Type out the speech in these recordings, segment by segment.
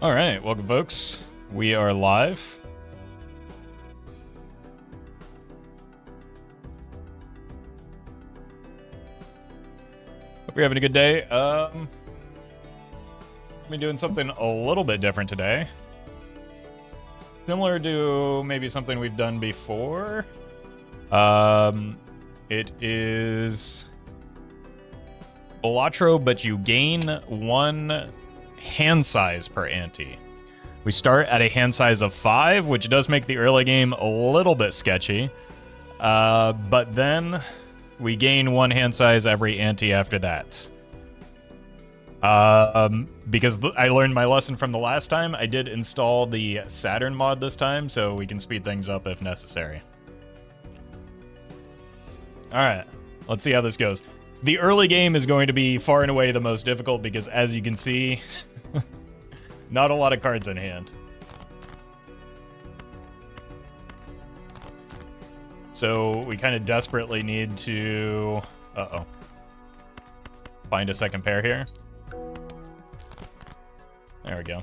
All right, welcome, folks. We are live. Hope you're having a good day. I've been doing something a little bit different today. Similar to maybe something we've done before. It is Balatro, but you gain 1 hand size per ante. We start at a hand size of 5, which does make the early game a little bit sketchy. But then we gain 1 hand size every ante after that. Because I learned my lesson from the last time, I did install the Saturn mod this time, so we can speed things up if necessary. Alright, let's see how this goes. The early game is going to be far and away the most difficult because, as you can see, not a lot of cards in hand. So we kind of desperately need to... find a second pair here. There we go.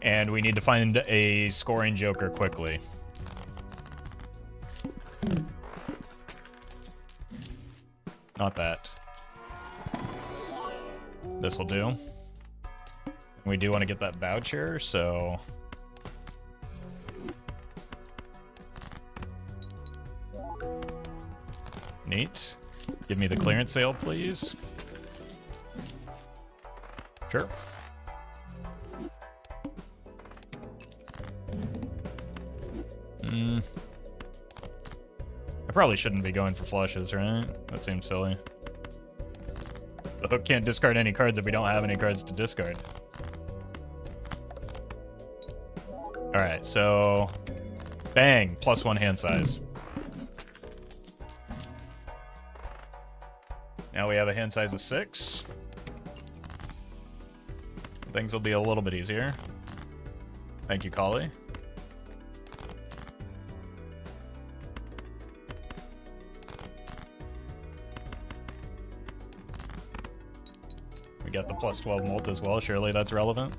And we need to find a scoring joker quickly. Not that. This'll do. We do want to get that voucher, so... Neat. Give me the clearance sale, please. Sure. I probably shouldn't be going for flushes, right? That seems silly. The hook can't discard any cards if we don't have any cards to discard. Alright, so... Bang! +1 hand size. Now we have a hand size of 6. Things will be a little bit easier. Thank you, Kali. We got the +12 molt as well. Surely that's relevant.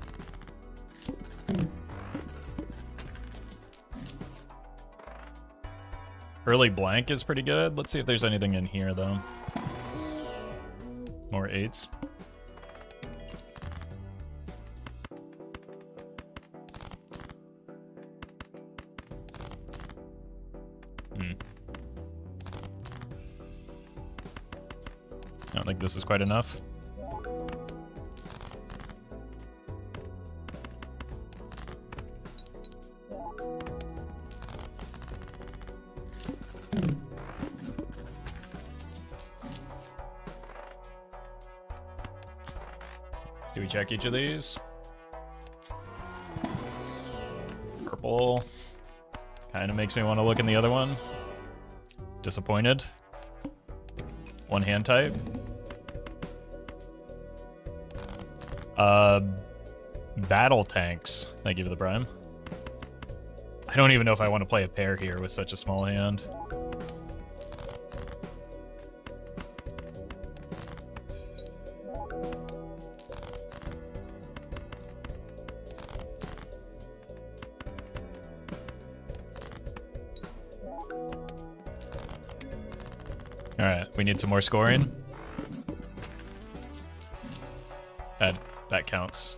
Early blank is pretty good. Let's see if there's anything in here, though. More 8s. I don't think this is quite enough. Do we check each of these? Purple. Kind of makes me want to look in the other one. Disappointed. 1 hand type. Battle tanks. Thank you for the prime. I don't even know if I want to play a pair here with such a small hand. Alright, we need some more scoring. That counts.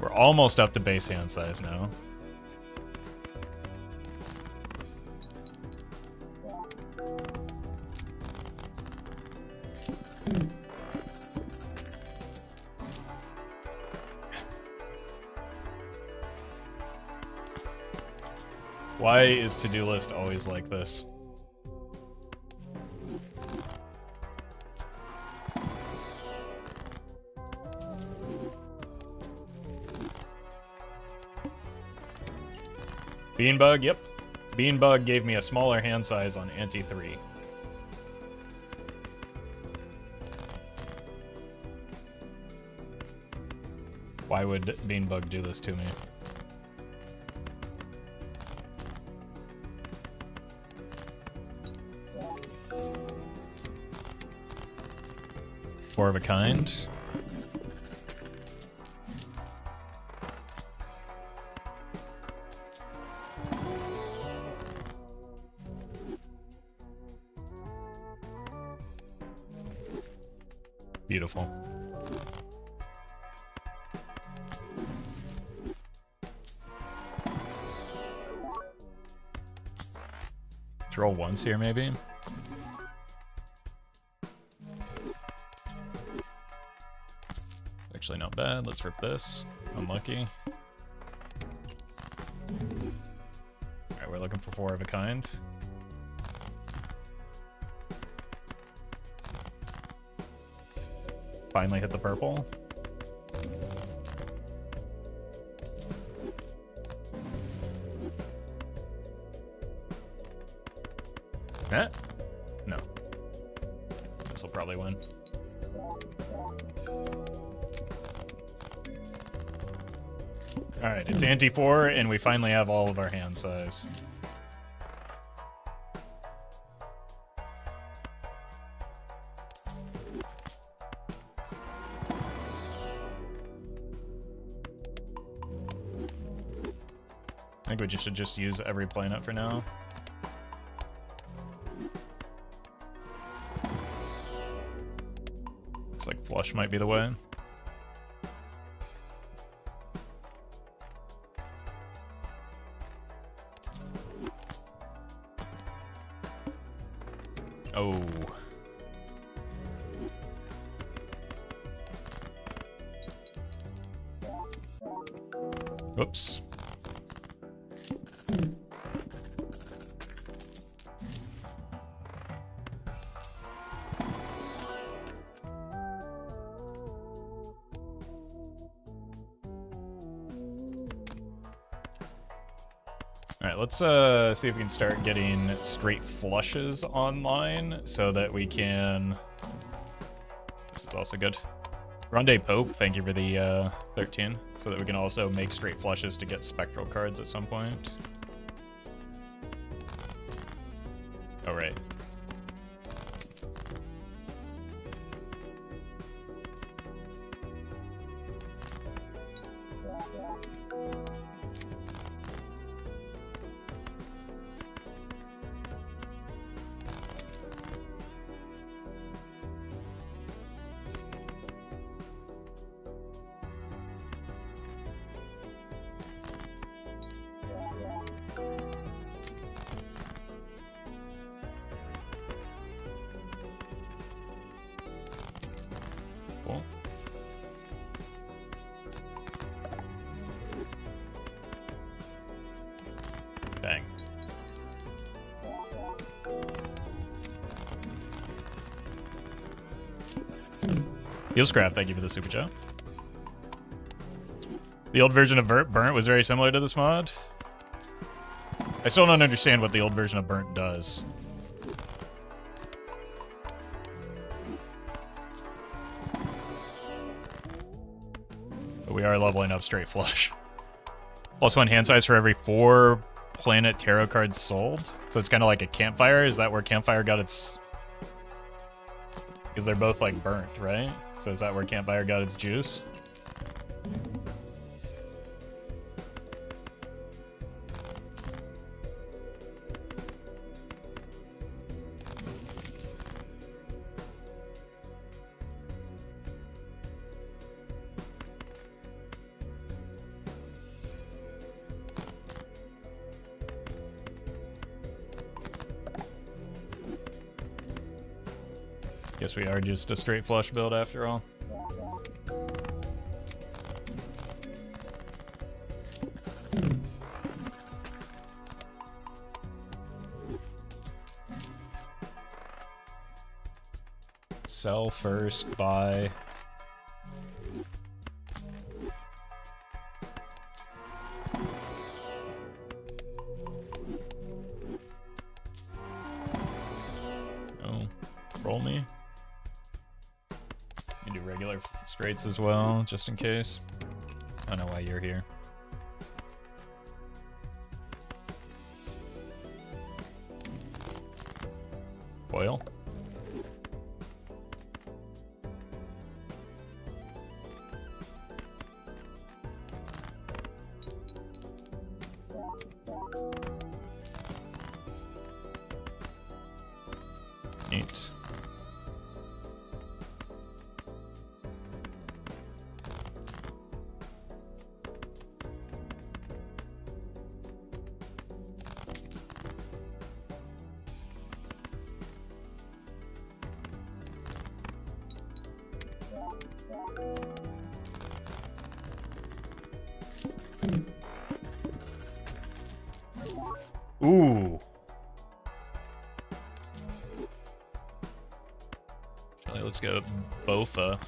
We're almost up to base hand size now. Why is to-do list always like this? Beanbug, yep. Beanbug gave me a smaller hand size on Ante 3. Why would Beanbug do this to me? Four of a kind. Beautiful. Let's roll once here, maybe. Actually not bad. Let's rip this. Unlucky. Alright, we're looking for four of a kind. Finally hit the purple. Eh? No. This will probably win. Alright, it's ante 4, and we finally have all of our hand size. I think we should just use every planet for now. Looks like flush might be the way. Oh. Whoops. Alright, let's see if we can start getting straight flushes online so that we can... This is also good. Ronde Pope, thank you for the 13. So that we can also make straight flushes to get spectral cards at some point. Oh, right. Cool. Bang. Heel Scrap, thank you for the super chat. The old version of Burnt was very similar to this mod. I still don't understand what the old version of Burnt does. But we are leveling up straight flush. +1 hand size for every 4 planet tarot cards sold. So it's kind of like a campfire. Is that where campfire got its... Because they're both like burnt, right? So is that where campfire got its juice? Guess we are just a straight flush build after all. Sell first, buy. Oh, roll me. You do regular straights as well, just in case. I don't know why you're here. Foil. Neat. Ooh. Actually, let's go Bofa.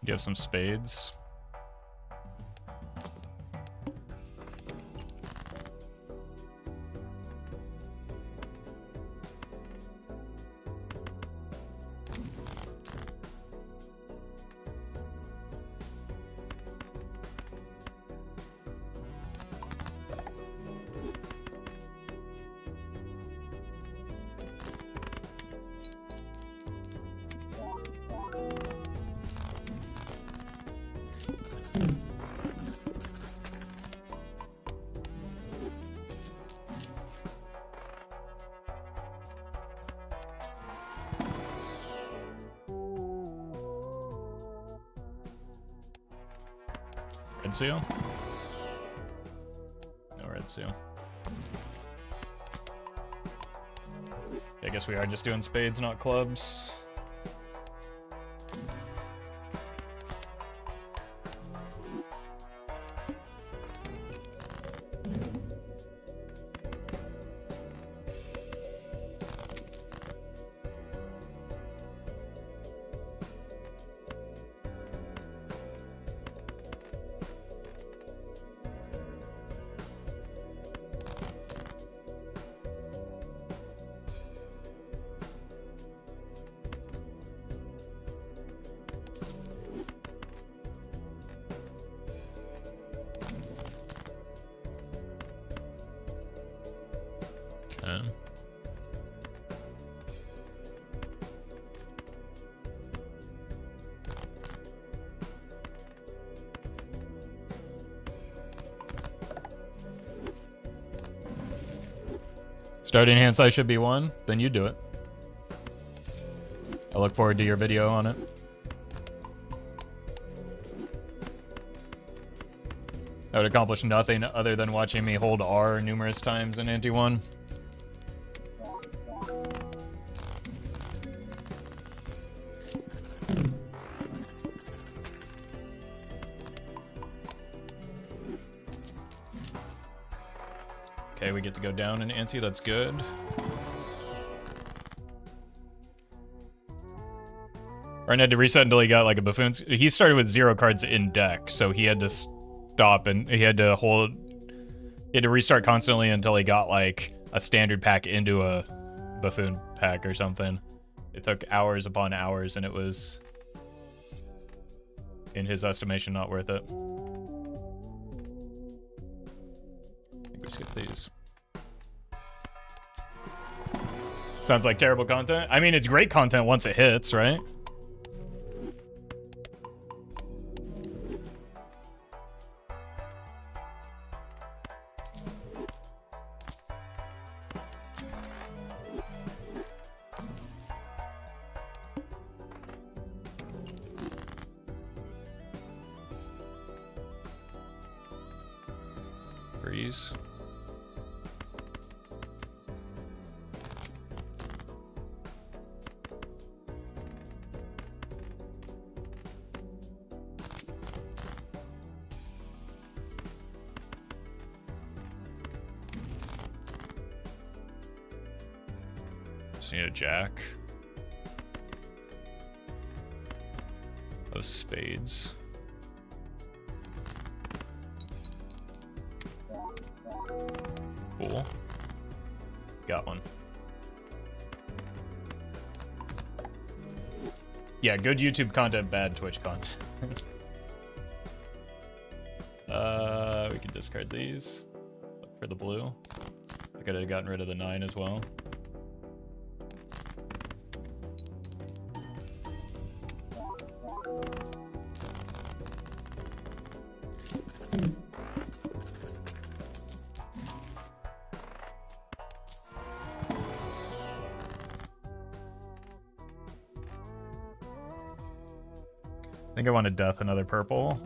Do you have some spades? Red seal? No red seal. I guess we are just doing spades, not clubs. Okay. Starting hand size should be 1, then you do it. I look forward to your video on it. That would accomplish nothing other than watching me hold R numerous times in Ante 1. Okay, we get to go down in Ante, that's good. Arn had to reset until he got like a buffoon. He started with 0 cards in deck, so he had to stop and he had to hold. He had to restart constantly until he got like a standard pack into a buffoon pack or something. It took hours upon hours, and it was, in his estimation, not worth it. I think we skip these. Sounds like terrible content. I mean, it's great content once it hits, right? Freeze. Just need a jack. Those spades. Cool. Got one. Yeah, good YouTube content, bad Twitch content. We can discard these. Look for the blue. I could have gotten rid of the 9 as well. I think I want to death another purple.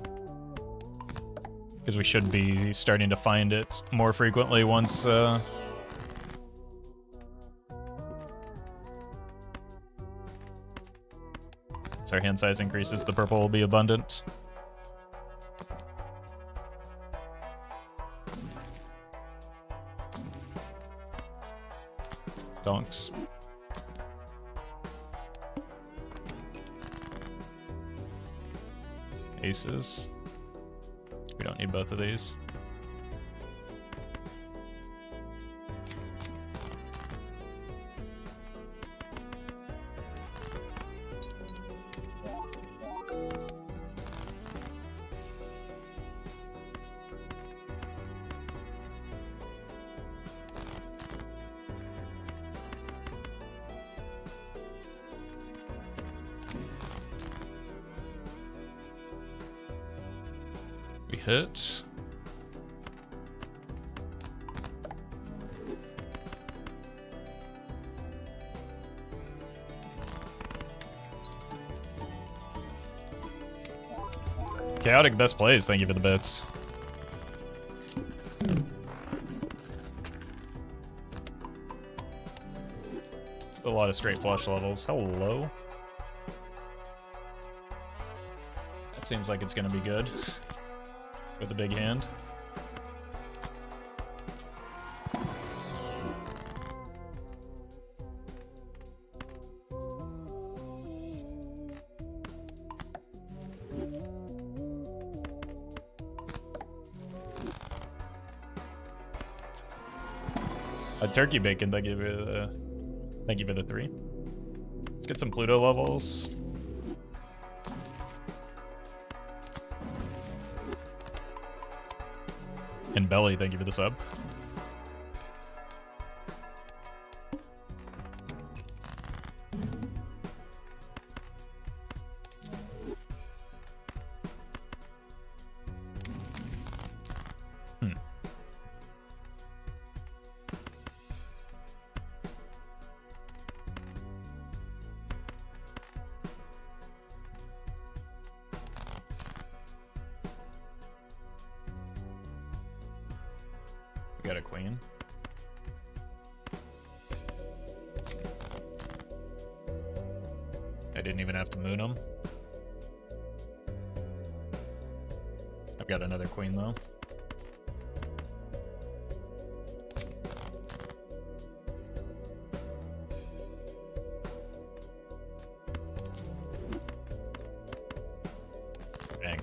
Because we should be starting to find it more frequently once... Once our hand size increases, the purple will be abundant. Donks. Aces. We don't need both of these. We hit. Chaotic best plays, thank you for the bits. A lot of straight flush levels. Hello. That seems like it's gonna be good. With a big hand. A turkey bacon, thank you for the 3. Let's get some Pluto levels. And Belly, thank you for the sub. Got a queen. I didn't even have to moon him. I've got another queen though. Dang.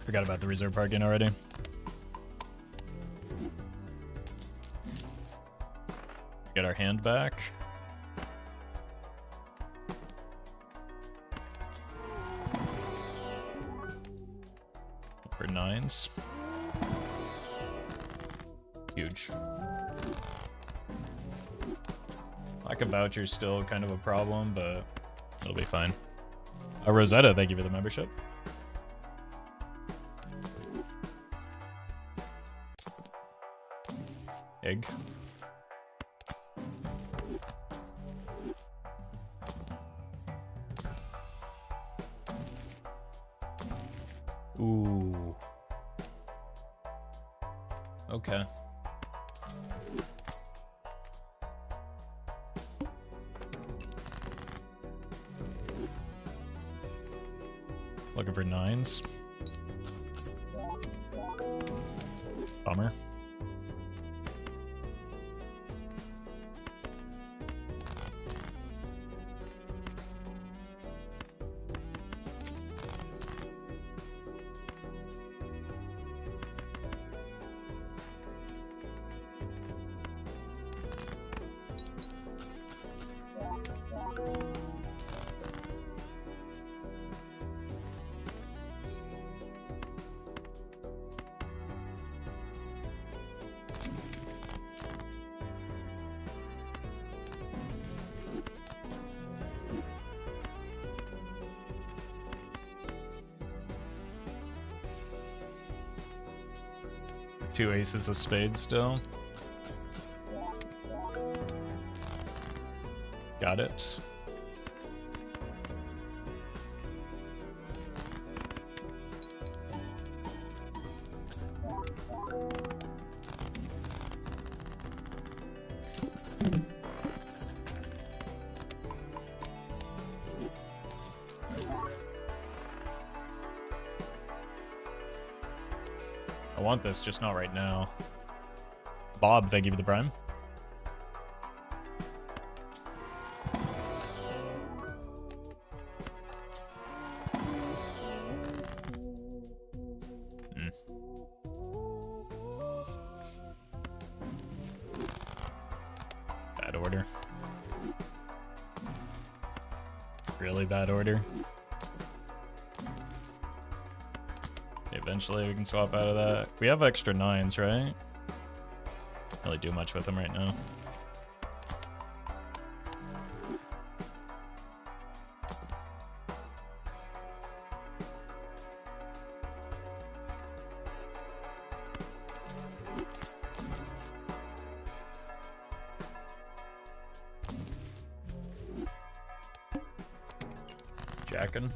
Forgot about the reserve parking already. Get our hand back. For 9s. Huge. Lack of voucher's still kind of a problem, but it'll be fine. Rosetta, thank you for the membership. Egg. Ooh. Okay. Looking for 9s. Bummer. 2 aces of spades still. Got it. I want this, just not right now. Bob, thank you for the prime. Bad order. Really bad order. Eventually we can swap out of that. We have extra 9s, right? Can't really do much with them right now. Jacking.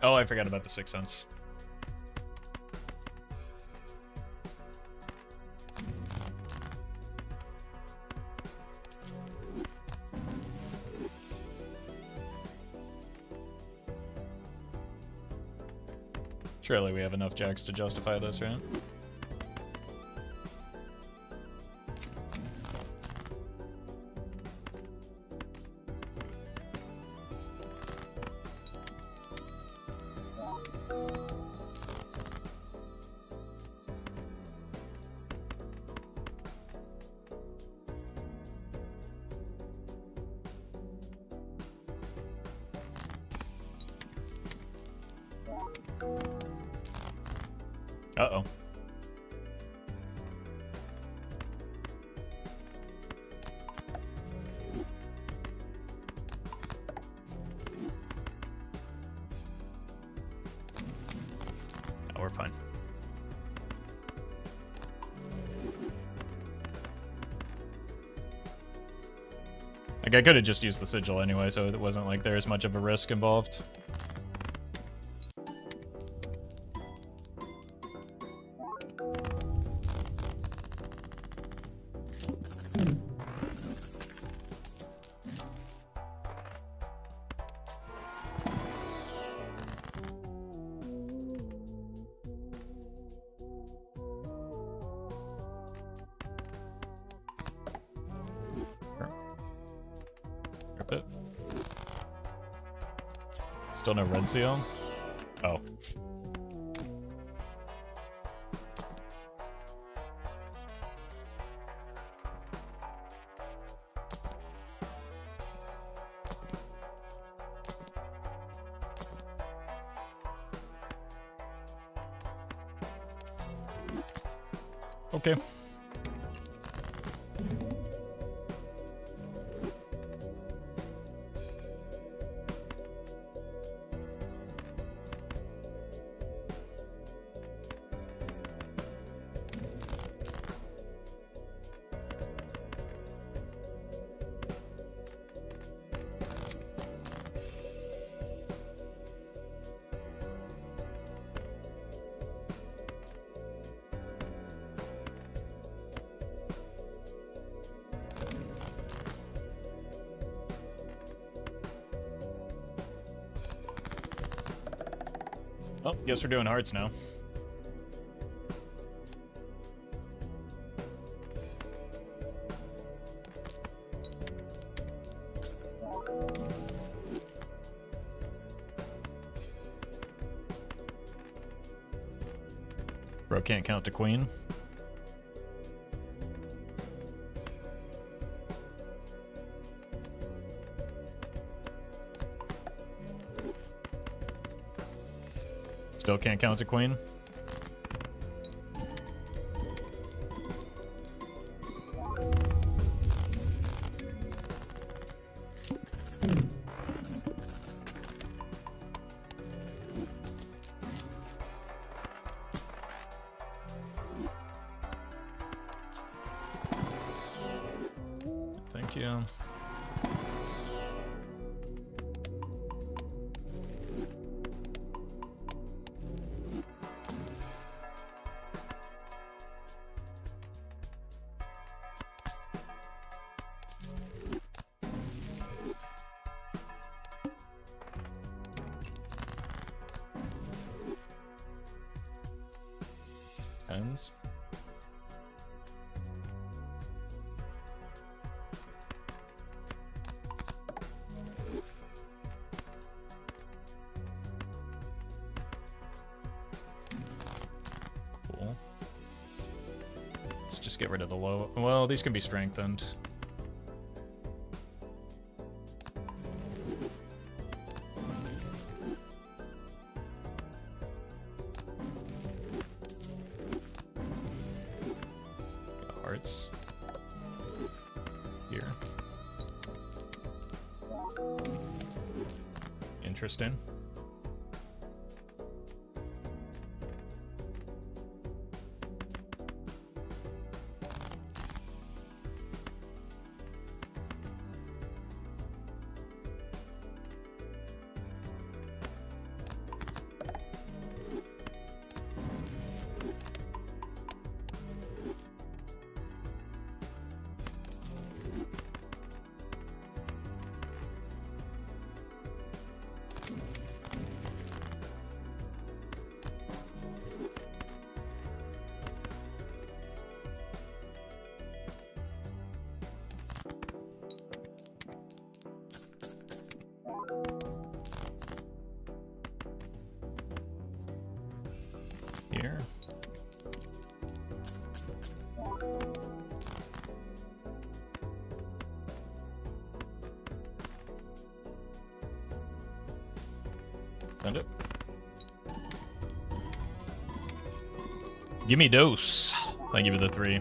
Oh, I forgot about the 6 cents. Surely we have enough jacks to justify this, right? Uh-oh. No, we're fine. Like, I could have just used the sigil anyway, so it wasn't like there was much of a risk involved. It. Still no red seal? Oh. Okay. Oh, guess we're doing hearts now. Bro can't count to queen. Still can't count to queen. Thank you. Tens. Cool. Let's just get rid of the low. Well, these can be strengthened. Hearts. Here. Interesting. Here. Send it. Give me dose. Thank you for the 3.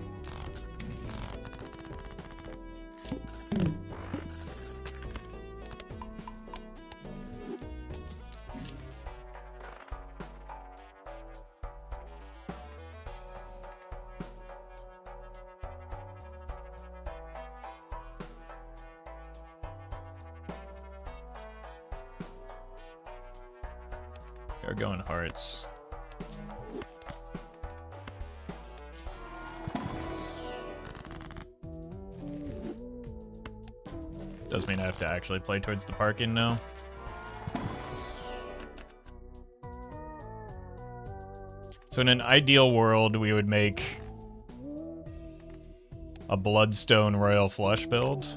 They're going hearts. Does mean I have to actually play towards the parking now. So in an ideal world, we would make a Bloodstone Royal Flush build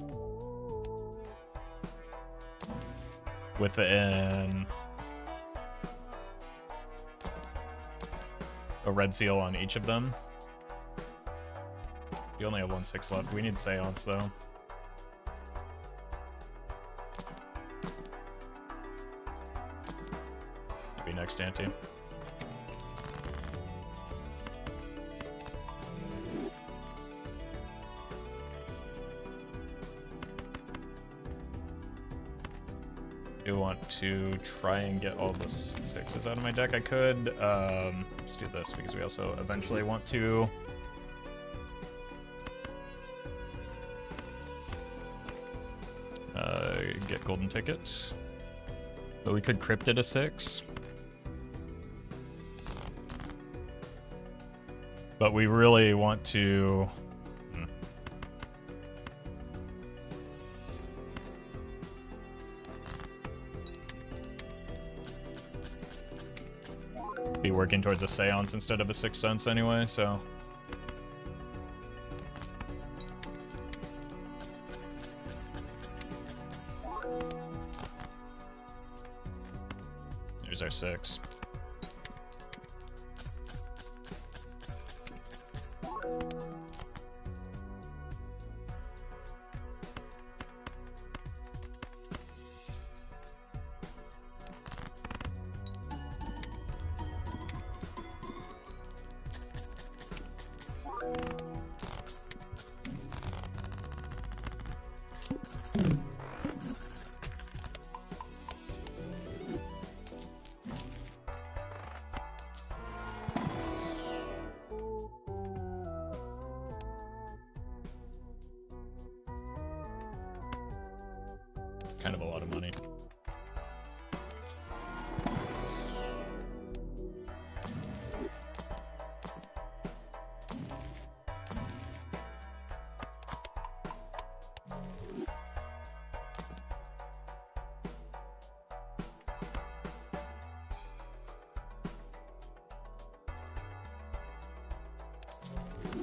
with a red seal on each of them. You only have 1/6 left. We need Seance though. Maybe next Ante. I do want to try and get all the 6s out of my deck. I could. Let's do this because we also eventually want to get golden tickets. But we could crypt it a 6. But we really want to. Be working towards a Seance instead of a 6th Sense anyway, so. There's our 6. kind of a lot of money.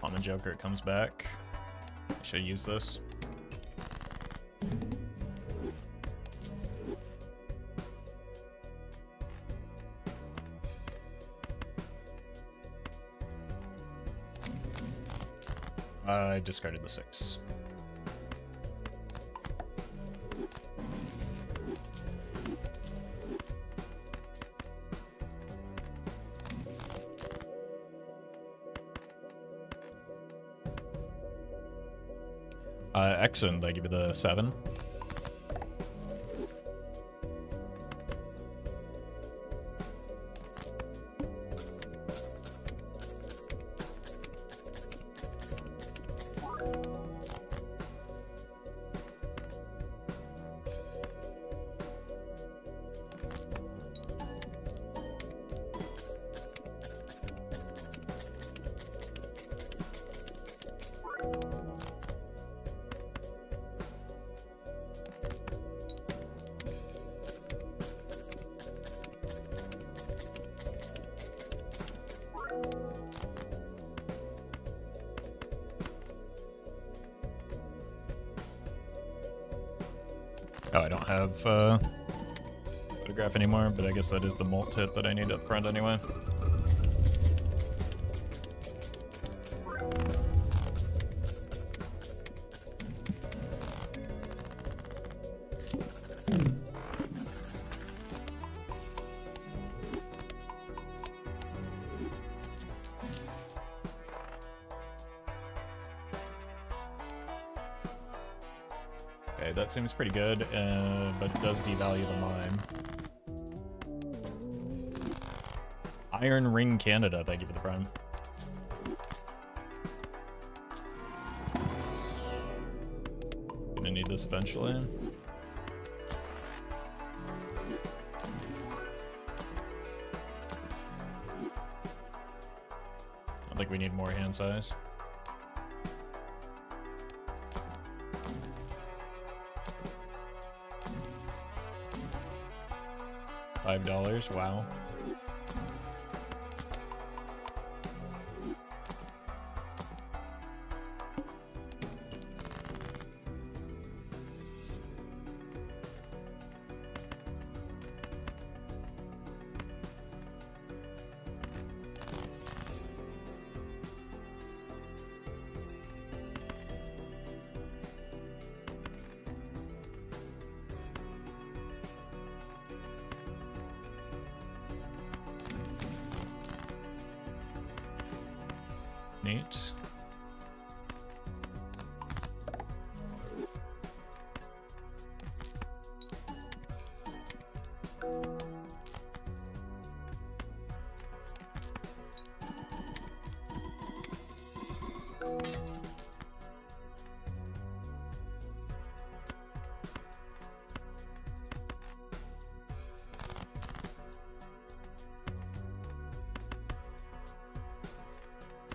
On the Joker, it comes back. Should I use this? I discarded the 6. Exon, they give you the 7. Oh, I don't have photograph anymore, but I guess that is the molt hit that I need up front anyway. Okay, that seems pretty good, but it does devalue the mime. Iron Ring Canada, thank you for the prime. Gonna need this eventually. I think we need more hand size. $5, wow. Neat.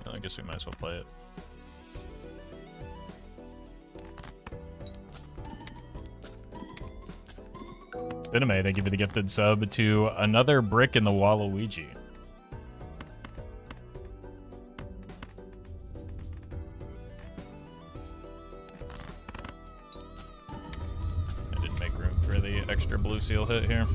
I guess we might as well play it. Cinema, they give you the gifted sub to another brick in the Waluigi. I didn't make room for the extra blue seal hit here.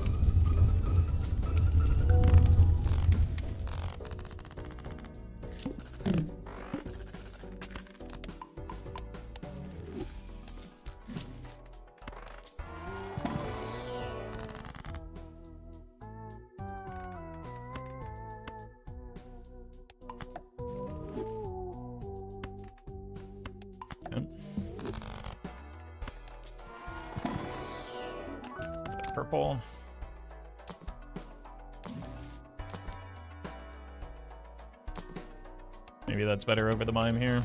Purple. Maybe that's better over the mime here.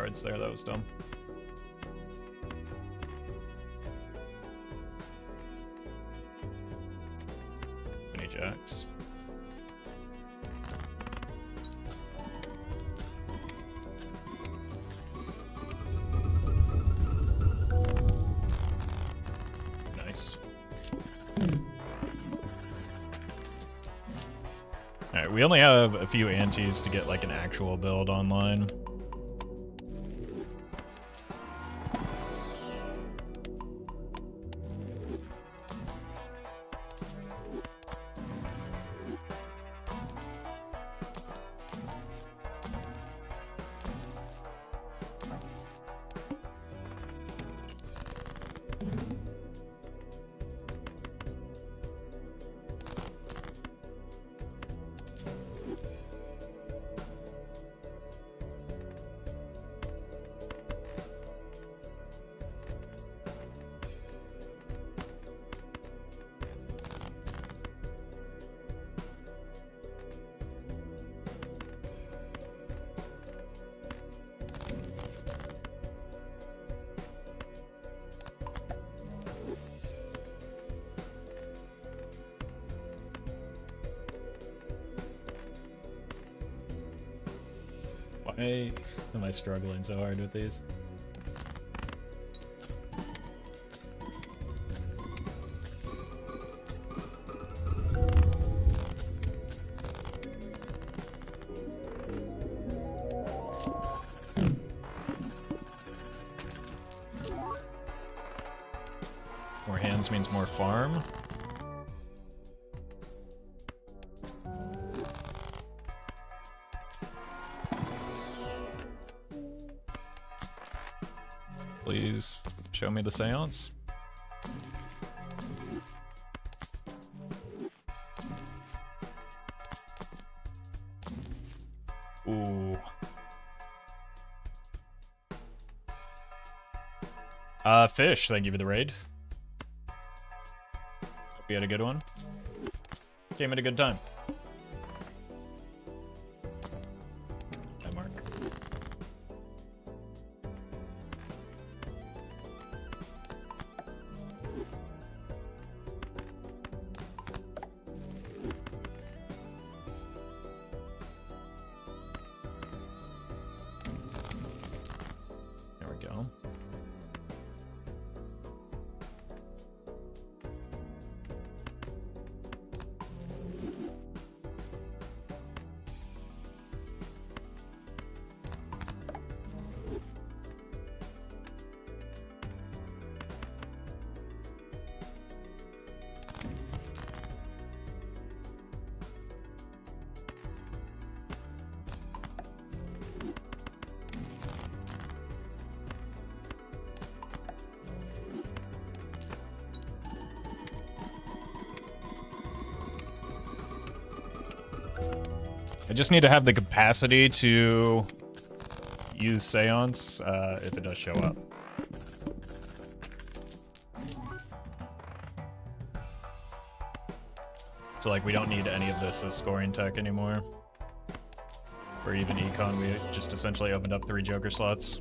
cards there. That was dumb. Mini jacks. Nice. Alright, we only have a few antes to get like an actual build online. Why am I struggling so hard with these? More hands means more farm. Please show me the seance. Ooh. Fish, thank you for the raid. Hope you had a good one. Came at a good time. Hi, Mark. There we go. I just need to have the capacity to use Seance if it does show up. So like we don't need any of this as scoring tech anymore. Or even econ, we just essentially opened up 3 Joker slots.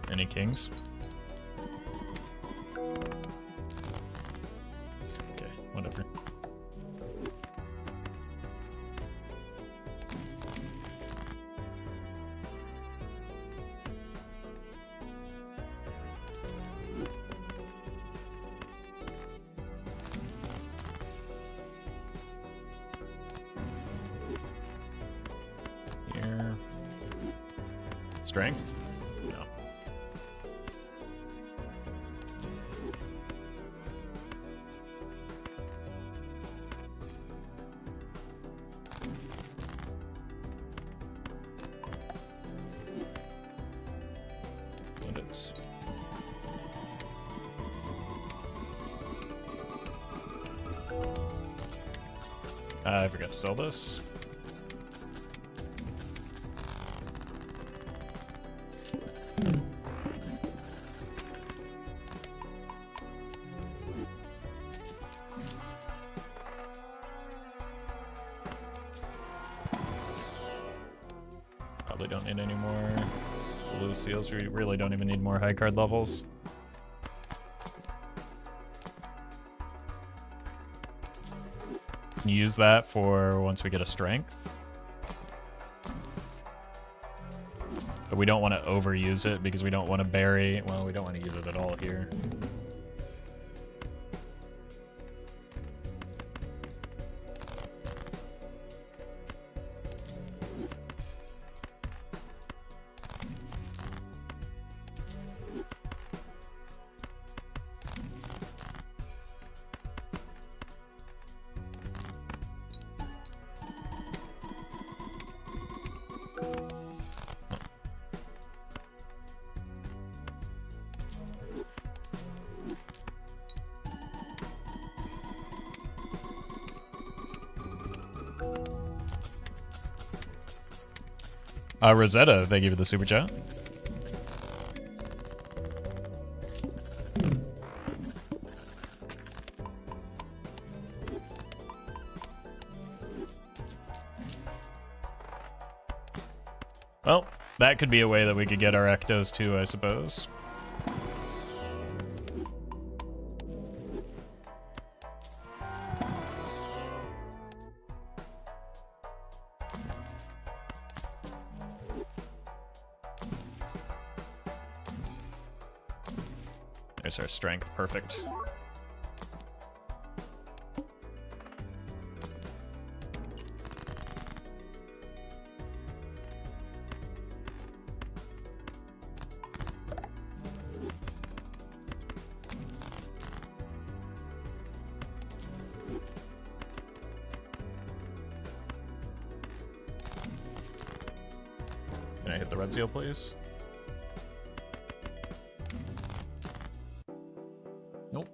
Any kings? Okay, whatever. Here. Strength? No. I forgot to sell this. Probably don't need any more blue seals. We really don't even need more high card levels. Use that for once we get a strength. But we don't want to overuse it because we don't want to bury... Well, we don't want to use it at all here. Rosetta, thank you for the super chat. Well, that could be a way that we could get our ectos too, I suppose. There's our strength, perfect. Can I hit the red seal, please? Nope.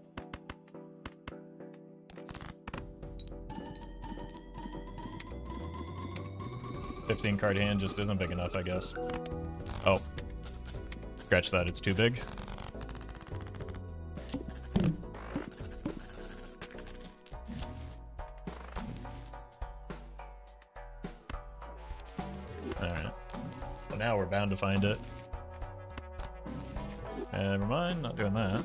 $15 card hand just isn't big enough, I guess. Oh. Scratch that, it's too big. Alright. Well, now we're bound to find it. Never mind, not doing that.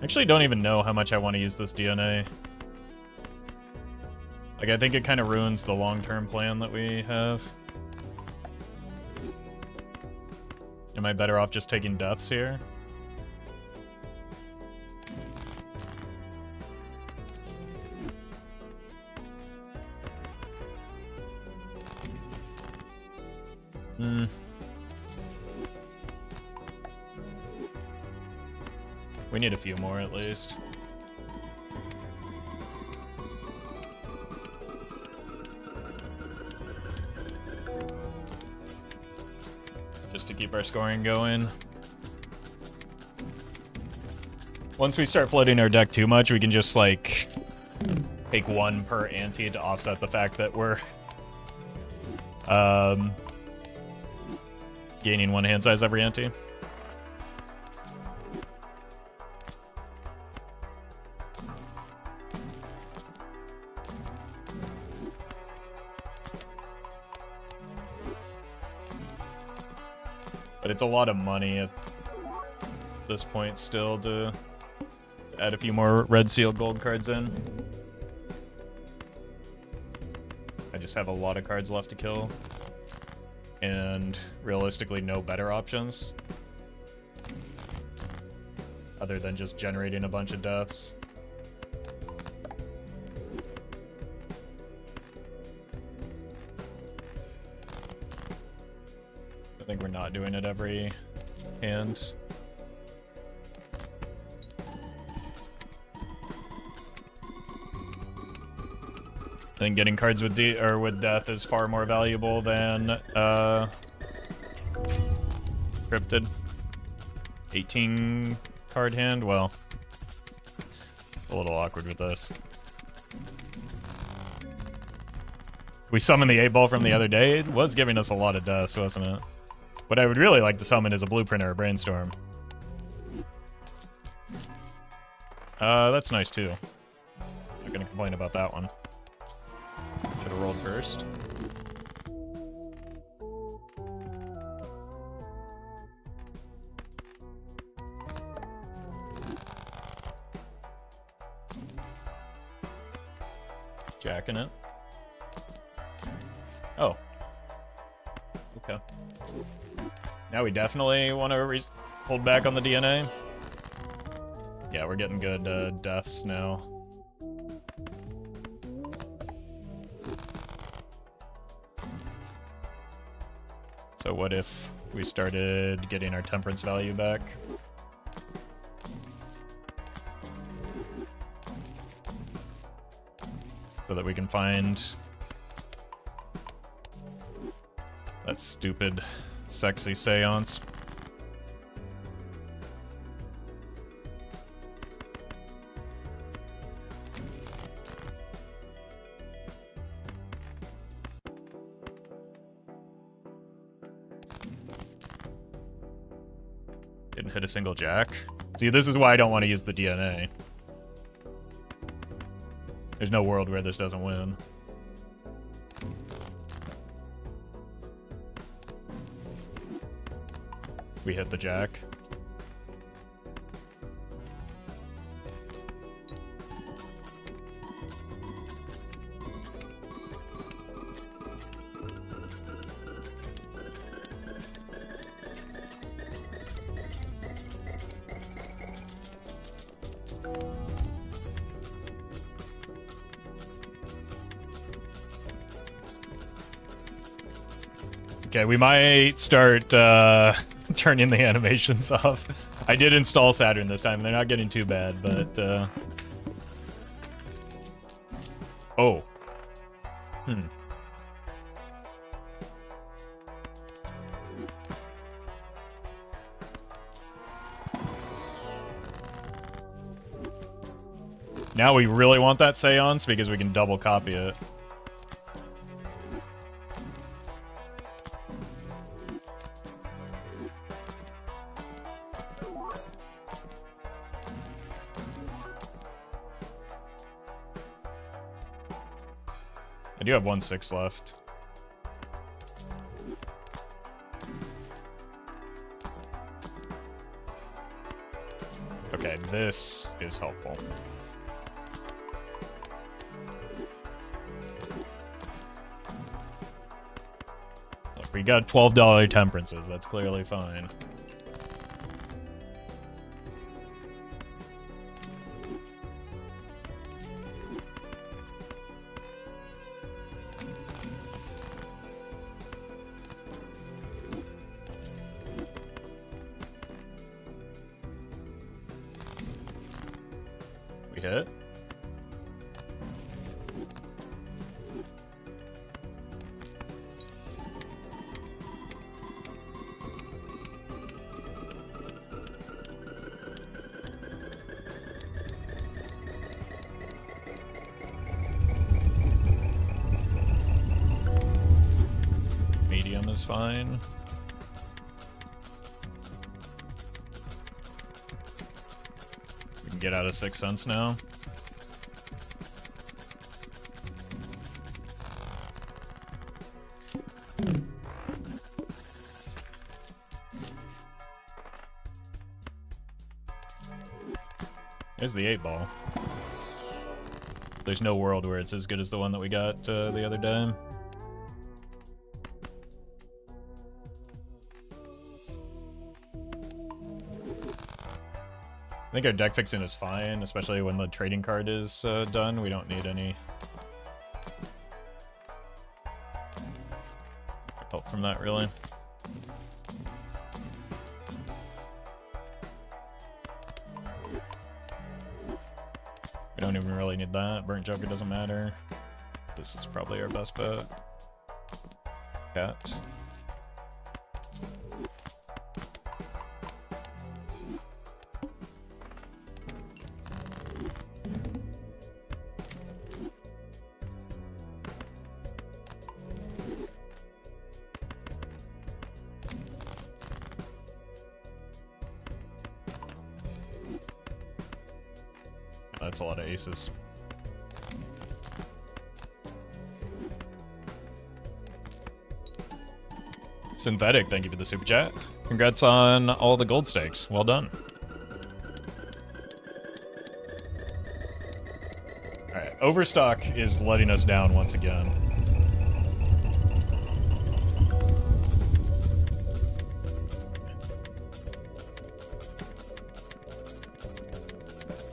Actually don't even know how much I want to use this DNA. Like, I think it kind of ruins the long-term plan that we have. Am I better off just taking deaths here? We need a few more at least. Just to keep our scoring going. Once we start floating our deck too much, we can just like take one per ante to offset the fact that we're gaining one hand size every ante. But it's a lot of money at this point still to add a few more red seal gold cards in. I just have a lot of cards left to kill. And realistically no better options. Other than just generating a bunch of deaths. I think we're not doing it every hand. I think getting cards with with death is far more valuable than cryptid. 18 card hand, well, a little awkward with this. We summoned the 8-ball from the other day. It was giving us a lot of deaths, wasn't it? What I would really like to summon is a Blueprint or a Brainstorm. That's nice too. Not gonna complain about that one. Should have rolled first. Jacking it. Oh. Okay. Now we definitely want to hold back on the DNA. Yeah, we're getting good deaths now. So what if we started getting our temperance value back? So that we can find that stupid, sexy seance. Didn't hit a single jack. See, this is why I don't want to use the DNA. There's no world where this doesn't win. We hit the jack. Okay, we might start turning the animations off. I did install Saturn this time. They're not getting too bad, but... Oh. Now we really want that seance because we can double copy it. I do have 1/6 left. Okay, this is helpful. Look, we got $12 temperances. That's clearly fine. We hit. Medium is fine. We can get out of 6 cents now. There's the 8-ball. There's no world where it's as good as the one that we got the other day. I think our deck fixing is fine, especially when the trading card is done. We don't need any help from that, really. We don't even really need that. Burnt Joker doesn't matter. This is probably our best bet. Cat. That's a lot of aces. Synthetic, thank you for the super chat. Congrats on all the gold stakes. Well done. Alright, Overstock is letting us down once again.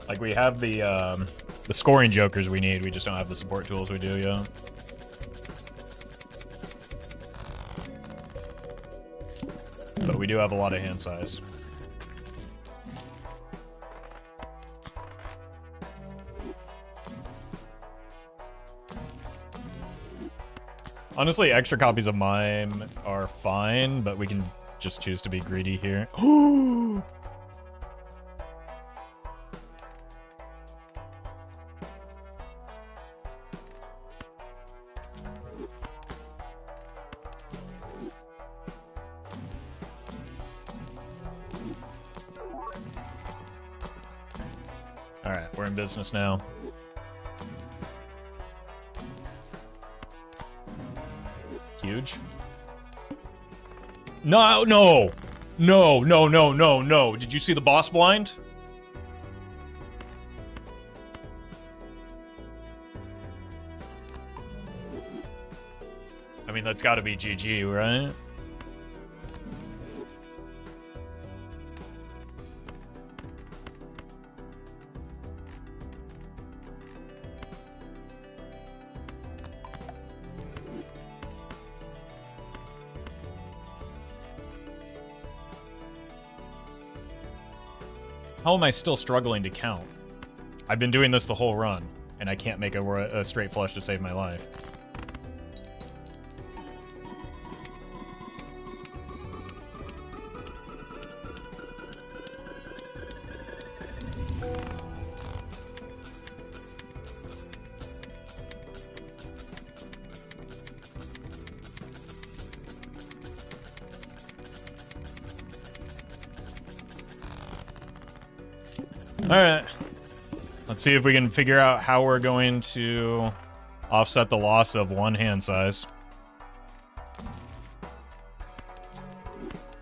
Like, we have the scoring jokers we need, we just don't have the support tools we do yet. But we do have a lot of hand size. Honestly, extra copies of mine are fine, but we can just choose to be greedy here. Alright, we're in business now. Huge. No, no! No, no, no, no, no. Did you see the boss blind? I mean, that's gotta be GG, right? How am I still struggling to count? I've been doing this the whole run, and I can't make a straight flush to save my life. Alright. Let's see if we can figure out how we're going to offset the loss of one hand size.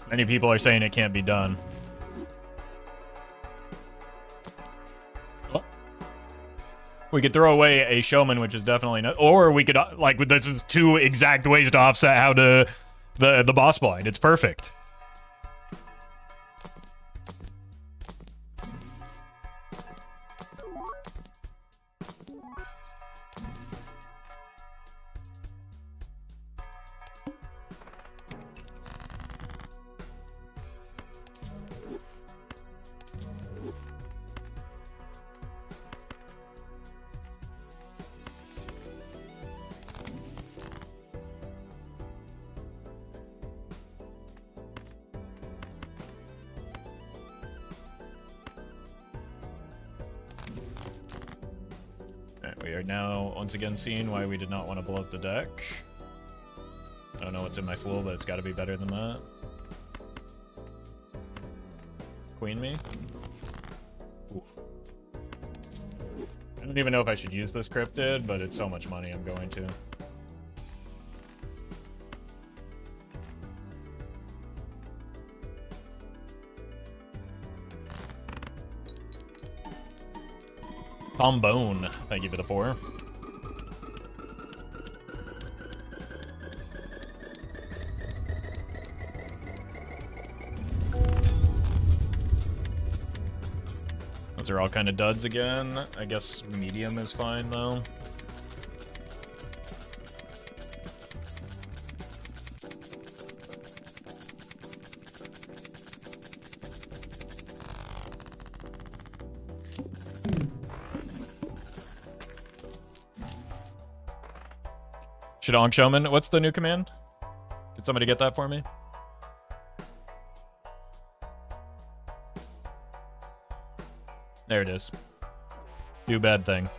Many people are saying it can't be done. We could throw away a showman, which is definitely not, or we could, like, this is two exact ways to offset how to the boss blind. It's perfect. We are now once again seeing why we did not want to blow up the deck. I don't know what's in my fool, but it's got to be better than that. Queen me? Oof. I don't even know if I should use this cryptid, but it's so much money I'm going to. Trombone, thank you for the 4. Those are all kind of duds again. I guess medium is fine though. Shadong Showman. What's the new command? Can somebody get that for me? There it is. Do bad thing.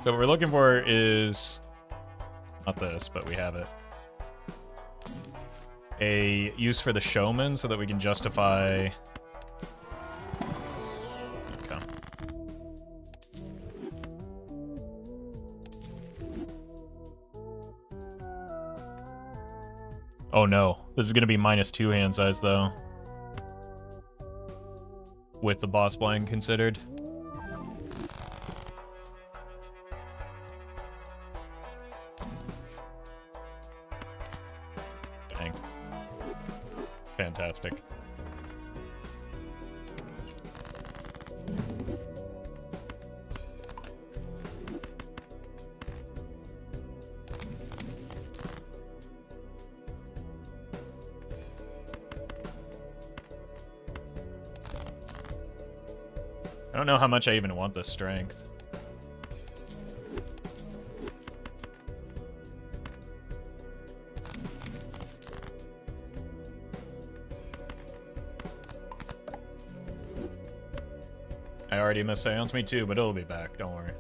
So what we're looking for is not this, but we have it. A use for the showman so that we can justify. Okay. Oh no, this is gonna be -2 hand size though, with the boss blind considered. Dang. Fantastic. I don't know how much I even want this strength. I already missed Seance, me too, but it'll be back, don't worry.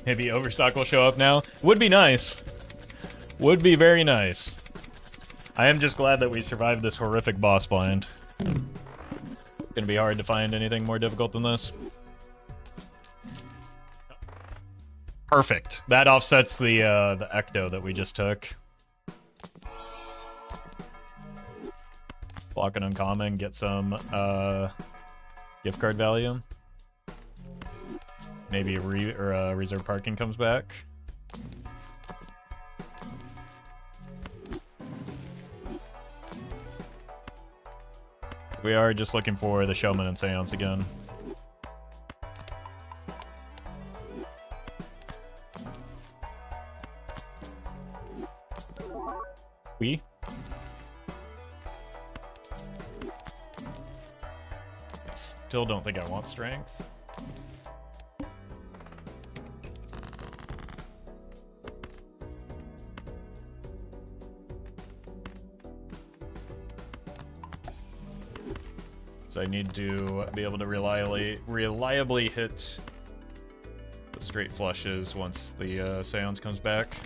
Maybe Overstock will show up now. Would be nice. Would be very nice. I am just glad that we survived this horrific boss blind. Gonna be hard to find anything more difficult than this. Perfect. That offsets the ecto that we just took. Block an uncommon, get some gift card value. Maybe reserve parking comes back. We are just looking for the Showman and Seance again. We? I still don't think I want strength. So I need to be able to reliably hit the straight flushes once the Seance comes back.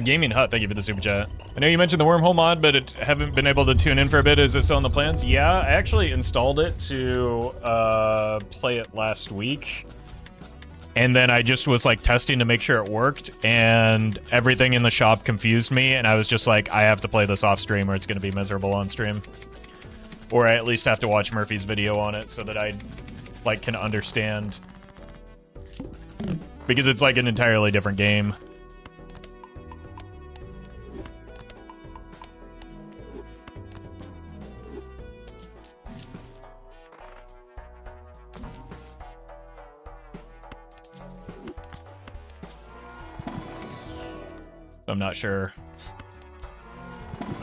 Gaming Hut, thank you for the super chat. I know you mentioned the wormhole mod, but haven't been able to tune in for a bit. Is it still in the plans? Yeah, I actually installed it to play it last week. And then I just was like testing to make sure it worked, and everything in the shop confused me, and I was just like, I have to play this off stream or it's gonna be miserable on stream. Or I at least have to watch Murphy's video on it so that I like can understand. Because it's like an entirely different game. I'm not sure.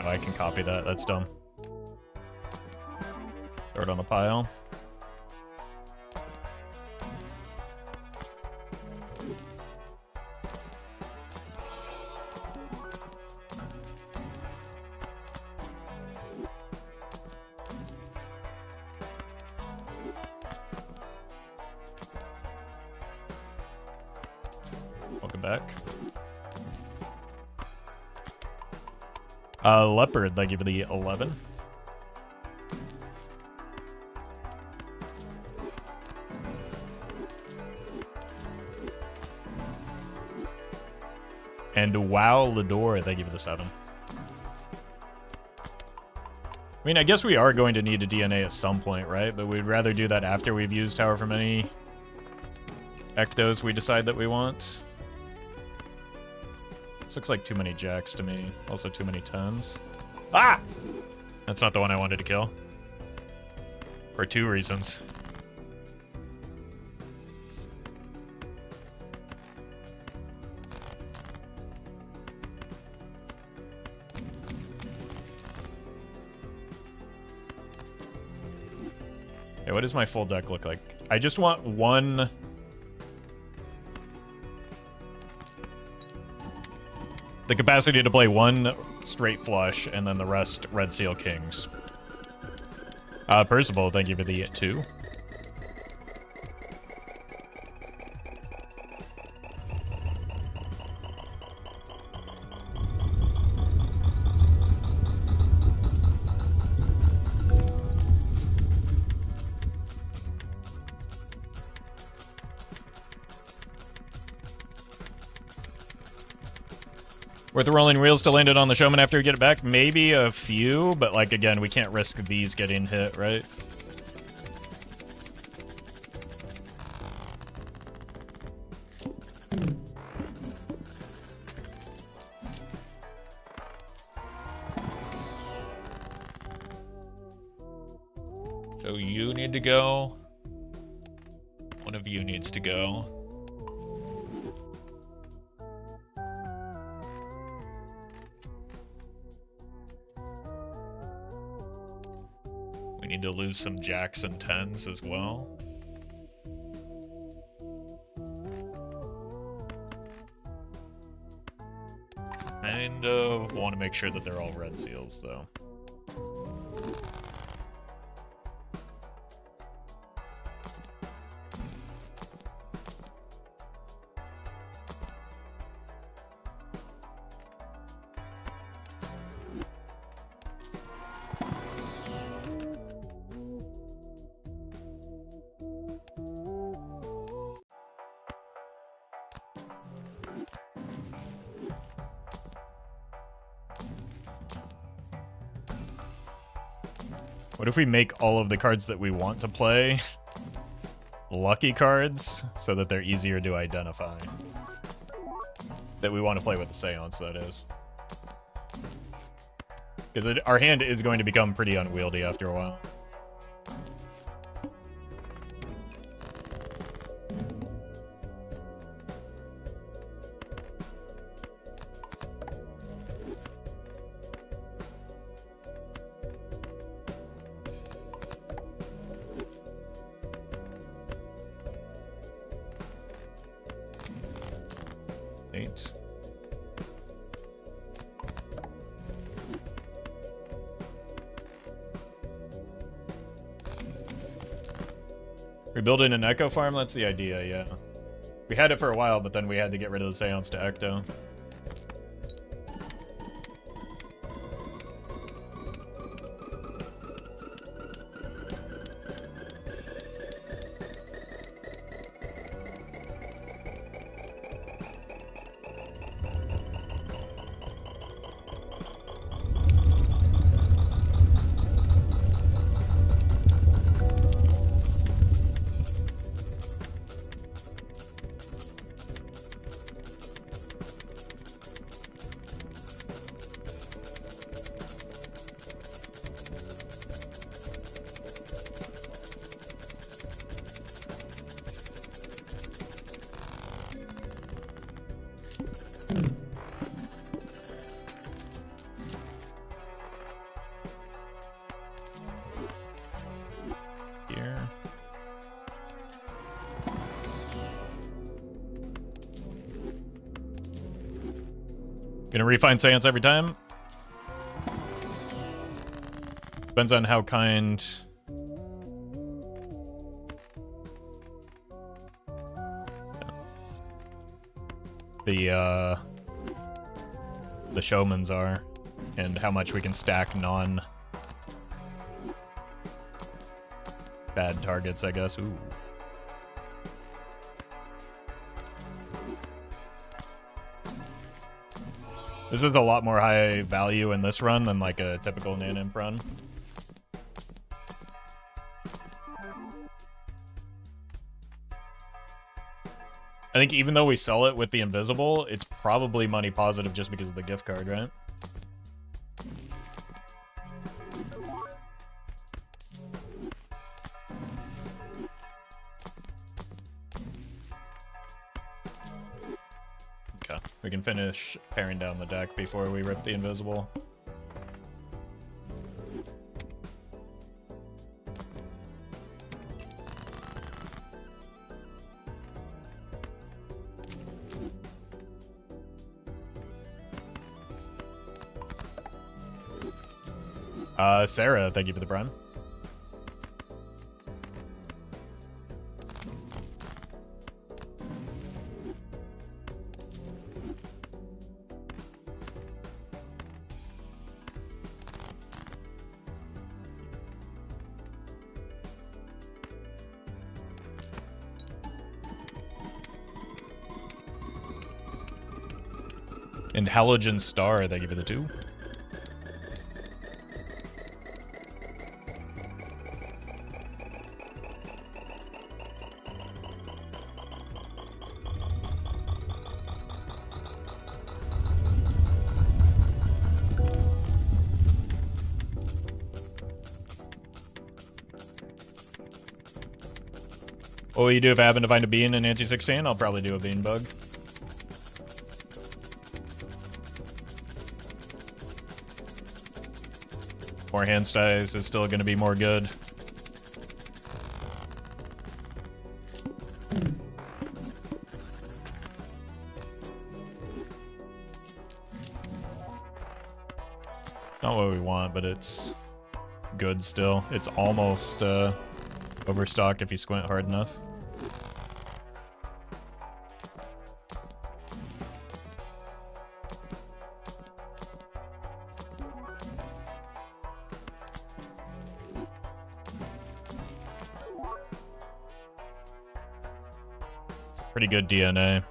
Oh, I can copy that. That's dumb. Throw it on the pile. Welcome back. Leopard, thank you for the 11. And Wow Lador, thank you for the 7. I mean, I guess we are going to need a DNA at some point, right? But we'd rather do that after we've used however many Ectos we decide that we want. This looks like too many jacks to me. Also too many 10s. Ah! That's not the one I wanted to kill. For 2 reasons. Hey, what does my full deck look like? I just want one... the capacity to play one straight flush, and then the rest Red Seal Kings. Percival, thank you for the 2. Worth the rolling wheels to land it on the showman after we get it back? Maybe a few, but like again, we can't risk these getting hit, right? So you need to go. One of you needs to go. We need to lose some jacks and 10s as well. Kind of want to make sure that they're all red seals, though. What if we make all of the cards that we want to play lucky cards so that they're easier to identify? That we want to play with the Seance, that is. Because our hand is going to become pretty unwieldy after a while. Rebuilding an Echo farm? That's the idea, yeah. We had it for a while, but then we had to get rid of the Seance to Ecto. Gonna refine Seance every time. Depends on how kind... the showmans are, and how much we can stack bad targets, I guess. Ooh. This is a lot more high value in this run than like a typical Nanimp run. I think even though we sell it with the invisible, it's probably money positive just because of the gift card, right? Okay, we can finish paring down the deck before we rip the invisible. Sarah, thank you for the prime. And Halogen Star, thank you for the 2. What will you do if I happen to find a bean in Ante 16? I'll probably do a bean bug. More hand styes is still going to be more good. It's not what we want, but it's good still. It's almost overstock if you squint hard enough. It's pretty good DNA.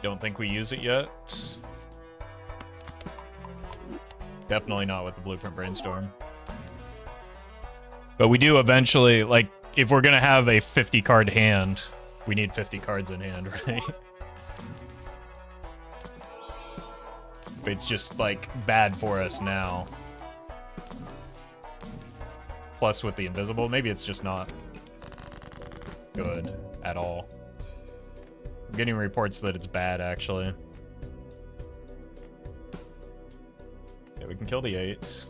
Don't think we use it yet. Definitely not with the Blueprint Brainstorm. But we do eventually, like, if we're gonna have a 50 card hand, we need 50 cards in hand, right? But it's just, like, bad for us now. Plus with the invisible, maybe it's just not good at all. I'm getting reports that it's bad, actually. Yeah, we can kill the 8.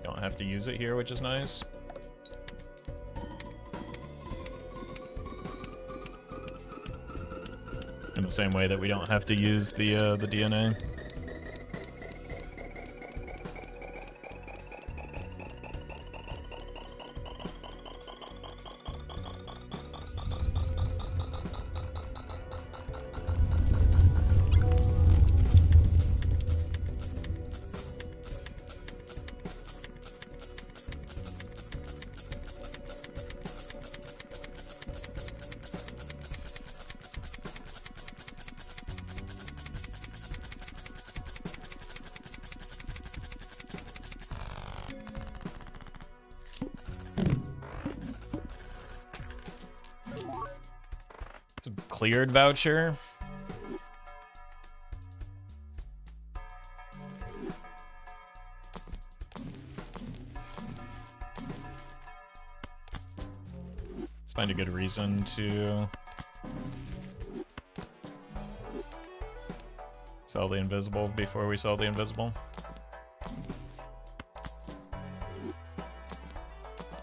Don't have to use it here, which is nice. In the same way that we don't have to use the DNA. It's a cleared voucher. Let's find a good reason to sell the invisible before we sell the invisible.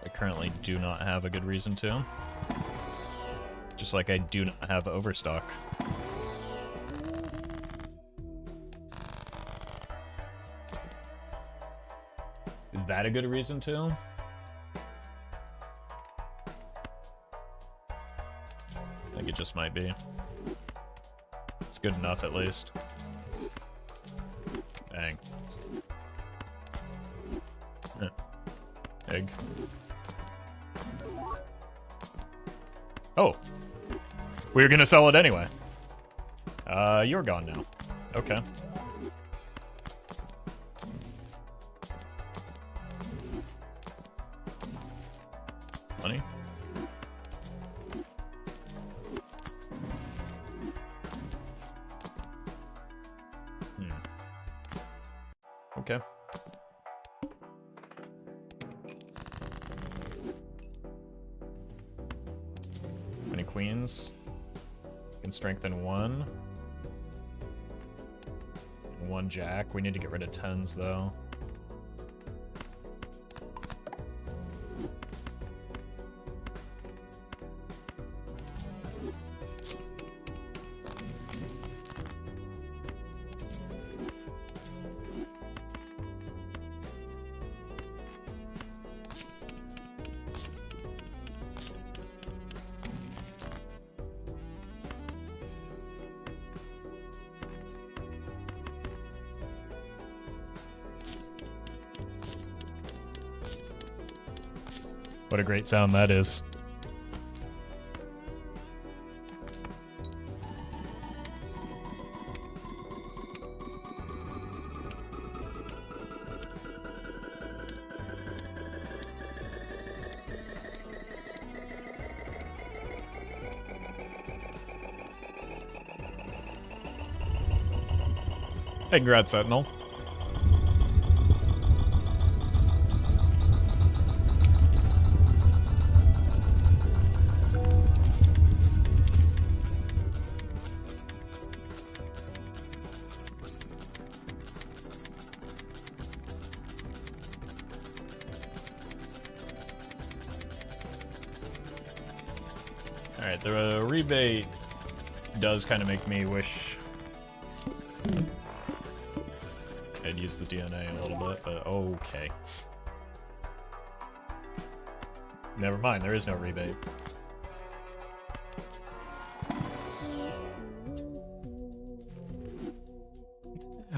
I currently do not have a good reason to. Just like I do not have overstock. Is that a good reason to? I think it just might be. It's good enough at least. Dang. Egg. Oh. We were gonna sell it anyway. You're gone now. Okay. Money. Okay. Many queens. Can strengthen one. And one jack. We need to get rid of tens though. What a great sound that is. Hey, congrats, Sentinel. Alright, the rebate does kind of make me wish I'd use the DNA a little bit, but okay. Never mind, there is no rebate.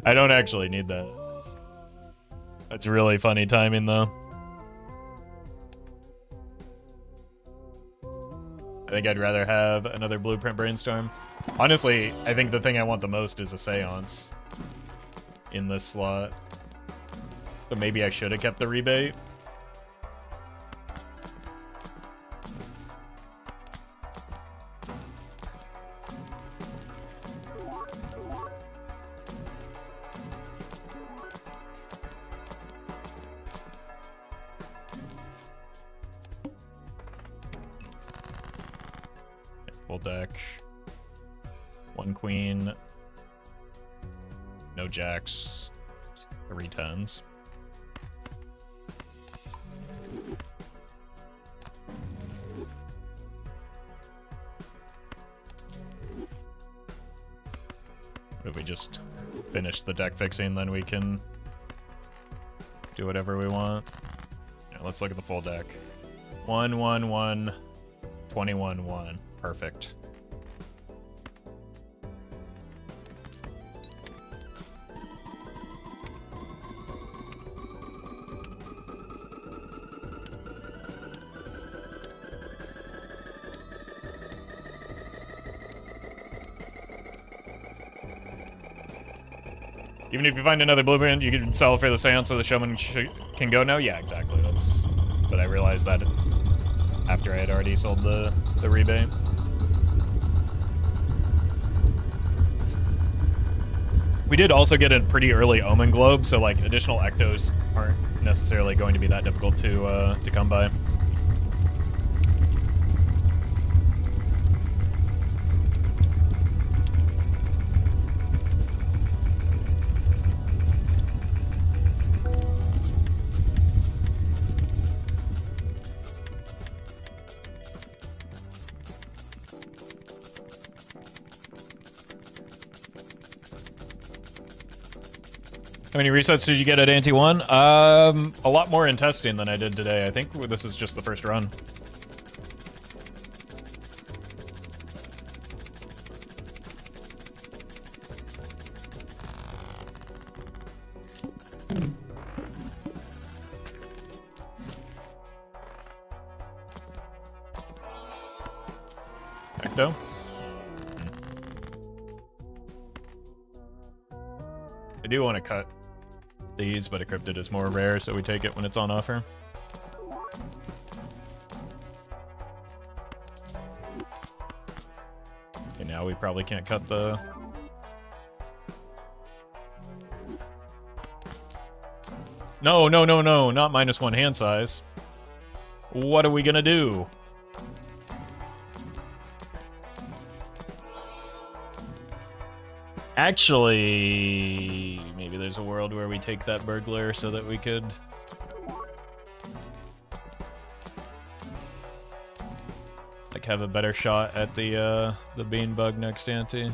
I don't actually need that. That's really funny timing, though. I think I'd rather have another Blueprint Brainstorm. Honestly, I think the thing I want the most is a Seance in this slot. So maybe I should have kept the rebate. Full deck. One queen. No jacks. 3 tens. If we just finish the deck fixing, then we can do whatever we want. Yeah, let's look at the full deck. 1, 1, 1, 21, 1. Perfect. Even if you find another blueprint, you can sell for the Seance so the Showman can go now? Yeah, exactly. That's. But I realized that after I had already sold the rebate. We did also get a pretty early Omen Globe, so like additional Ectos aren't necessarily going to be that difficult to come by. How many resets did you get at Ante 1? A lot more in testing than I did today. I think this is just the first run. Ecto? I do want to cut these, but a cryptid is more rare, so we take it when it's on offer. Okay, now we probably can't cut the... No, no, no, no, not -1 hand size. What are we gonna do? Actually, maybe there's a world where we take that burglar so that we could... like, have a better shot at the bean bug next ante.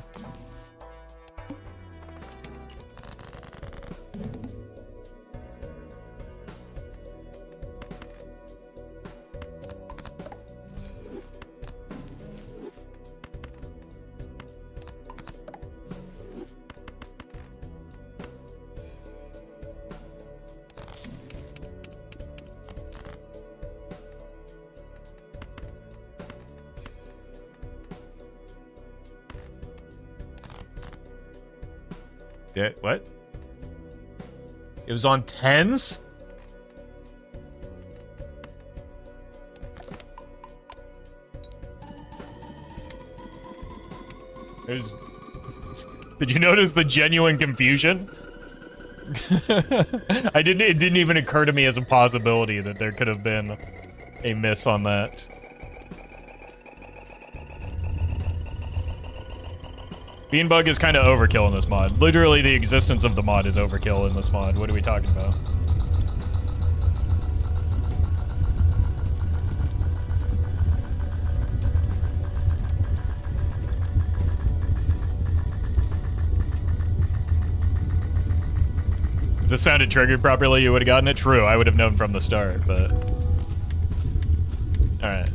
Yeah, what? It was on 10s? There's... Did you notice the genuine confusion? It didn't even occur to me as a possibility that there could have been a miss on that. Beanbug is kind of overkill in this mod. Literally, the existence of the mod is overkill in this mod. What are we talking about? If this sounded triggered properly, you would have gotten it. True, I would have known from the start, but... Alright.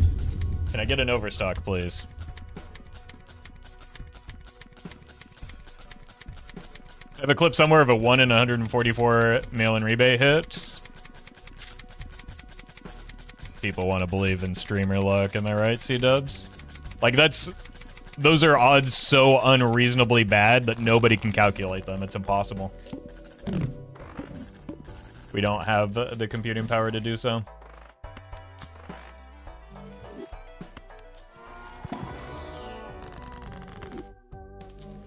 Can I get an overstock, please? I have a clip somewhere of a 1 in 144 mail-in rebate hits. People want to believe in streamer luck, am I right, C-dubs? Like, those are odds so unreasonably bad that nobody can calculate them. It's impossible. We don't have the computing power to do so.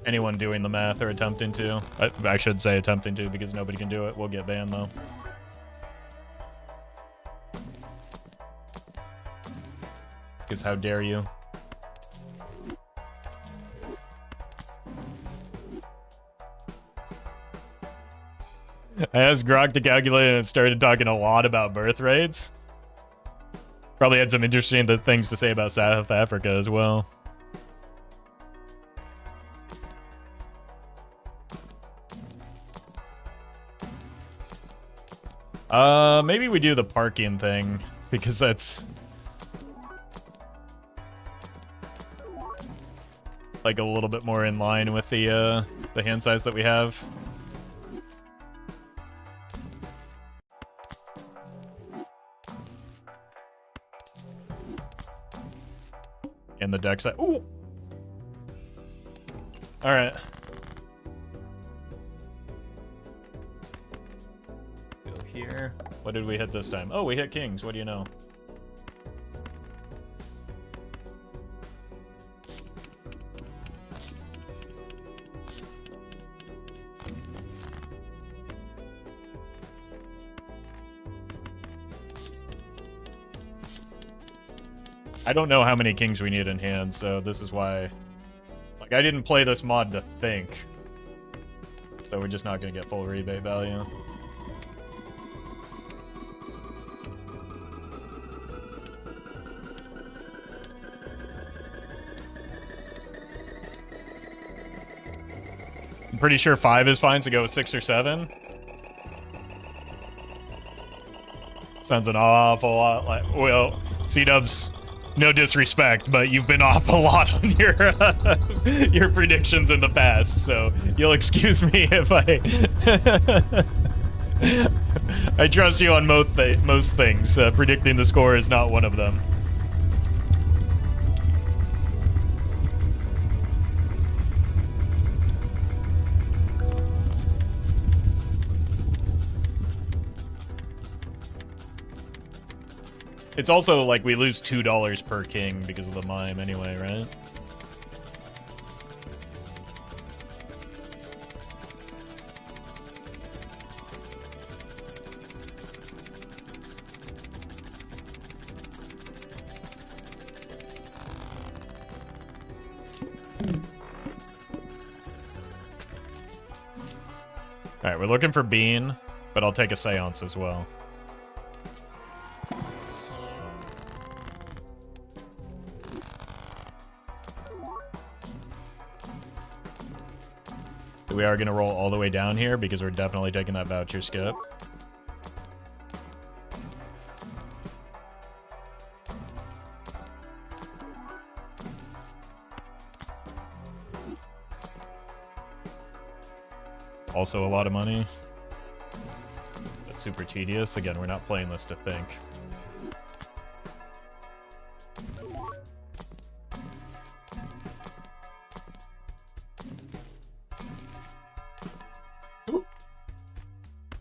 Anyone doing the math or attempting to. I should say attempting to because nobody can do it. We'll get banned though. Because how dare you? I asked Grok to calculate and it started talking a lot about birth rates. Probably had some interesting things to say about South Africa as well. Maybe we do the parking thing, because that's... like a little bit more in line with the hand size that we have. And the deck side. Ooh! Alright. Here. What did we hit this time? Oh, we hit kings. What do you know? I don't know how many kings we need in hand, so this is why... like, I didn't play this mod to think. So we're just not going to get full rebate value. I'm pretty sure 5 is fine, so go with 6 or 7. Sounds an awful lot like, well, C-dubs, no disrespect, but you've been off a lot on your predictions in the past, so you'll excuse me if I I trust you on most things. Predicting the score is not one of them. It's also like we lose $2 per king because of the mime anyway, right? Alright, we're looking for Bean, but I'll take a Seance as well. We are going to roll all the way down here because we're definitely taking that voucher skip. Also a lot of money. That's super tedious. Again, we're not playing this to think.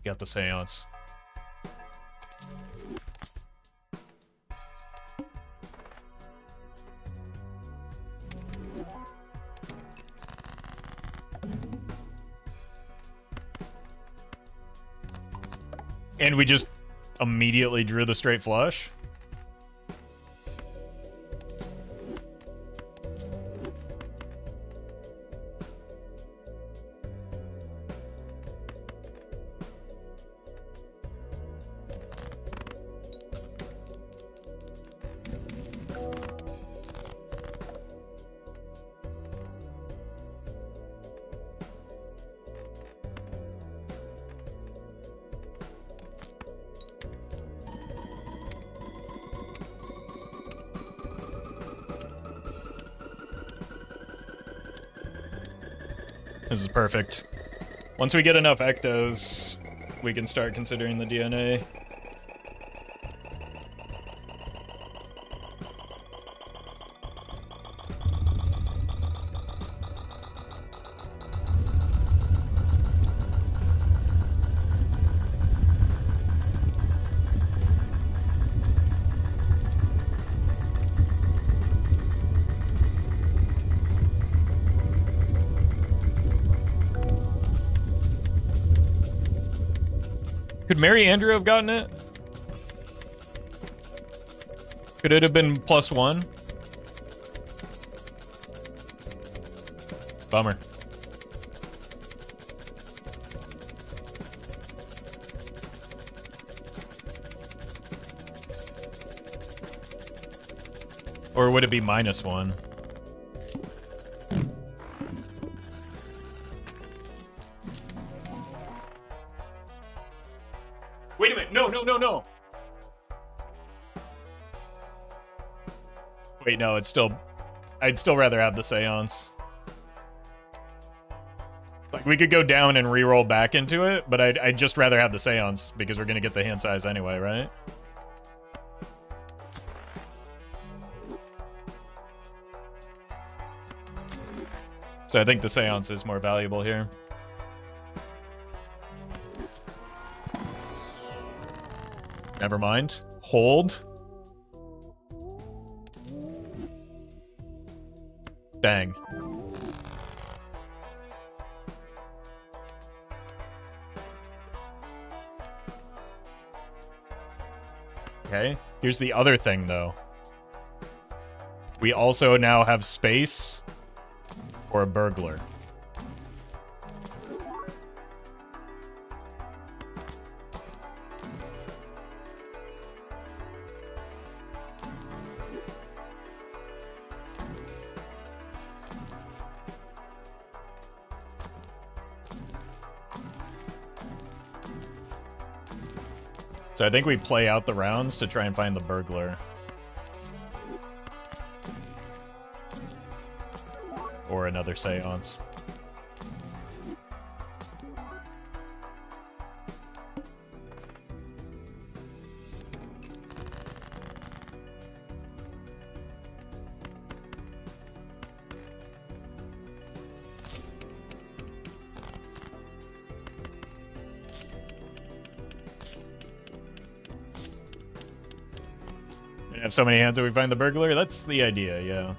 Got the Seance. And we just immediately drew the straight flush. This is perfect. Once we get enough ectos, we can start considering the DNA. Could Mary Andrew have gotten it? Could it have been +1? Bummer. Or would it be -1? Wait a minute. No, no, no, no. Wait, no, it's still... I'd still rather have the Seance. Like, we could go down and re-roll back into it, but I'd just rather have the Seance because we're going to get the hand size anyway, right? So I think the Seance is more valuable here. Never mind. Hold. Bang. Okay. Here's the other thing, though. We also now have space for a burglar. So I think we play out the rounds to try and find the burglar. Or another seance. We have so many hands that we find the burglar? That's the idea, yeah.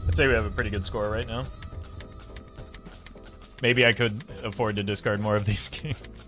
I'd say we have a pretty good score right now. Maybe I could afford to discard more of these kings.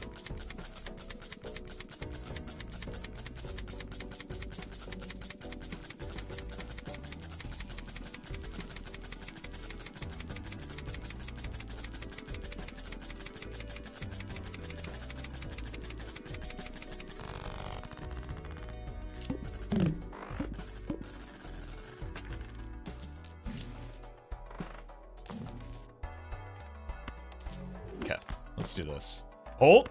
Okay, let's do this. Hold.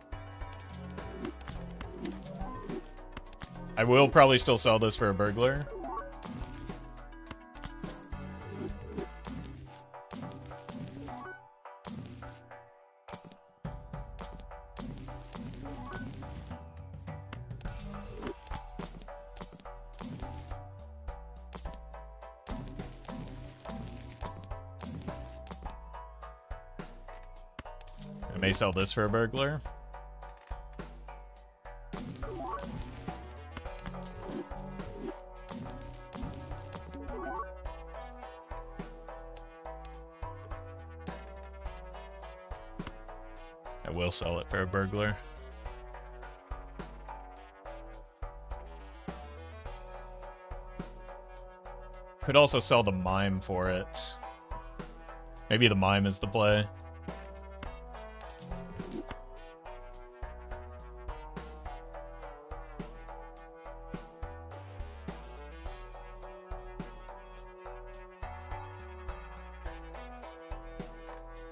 I will probably still sell this for a burglar. I may sell this for a burglar. I will sell it for a burglar. Could also sell the mime for it. Maybe the mime is the play.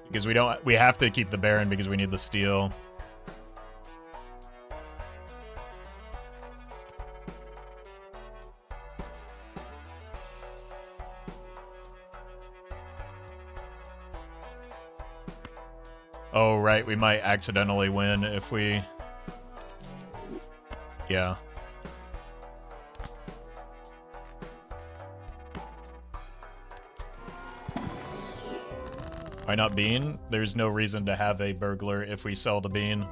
Because we have to keep the Baron because we need the steel. Oh, right, we might accidentally win if we... Yeah. Why not bean? There's no reason to have a burglar if we sell the bean.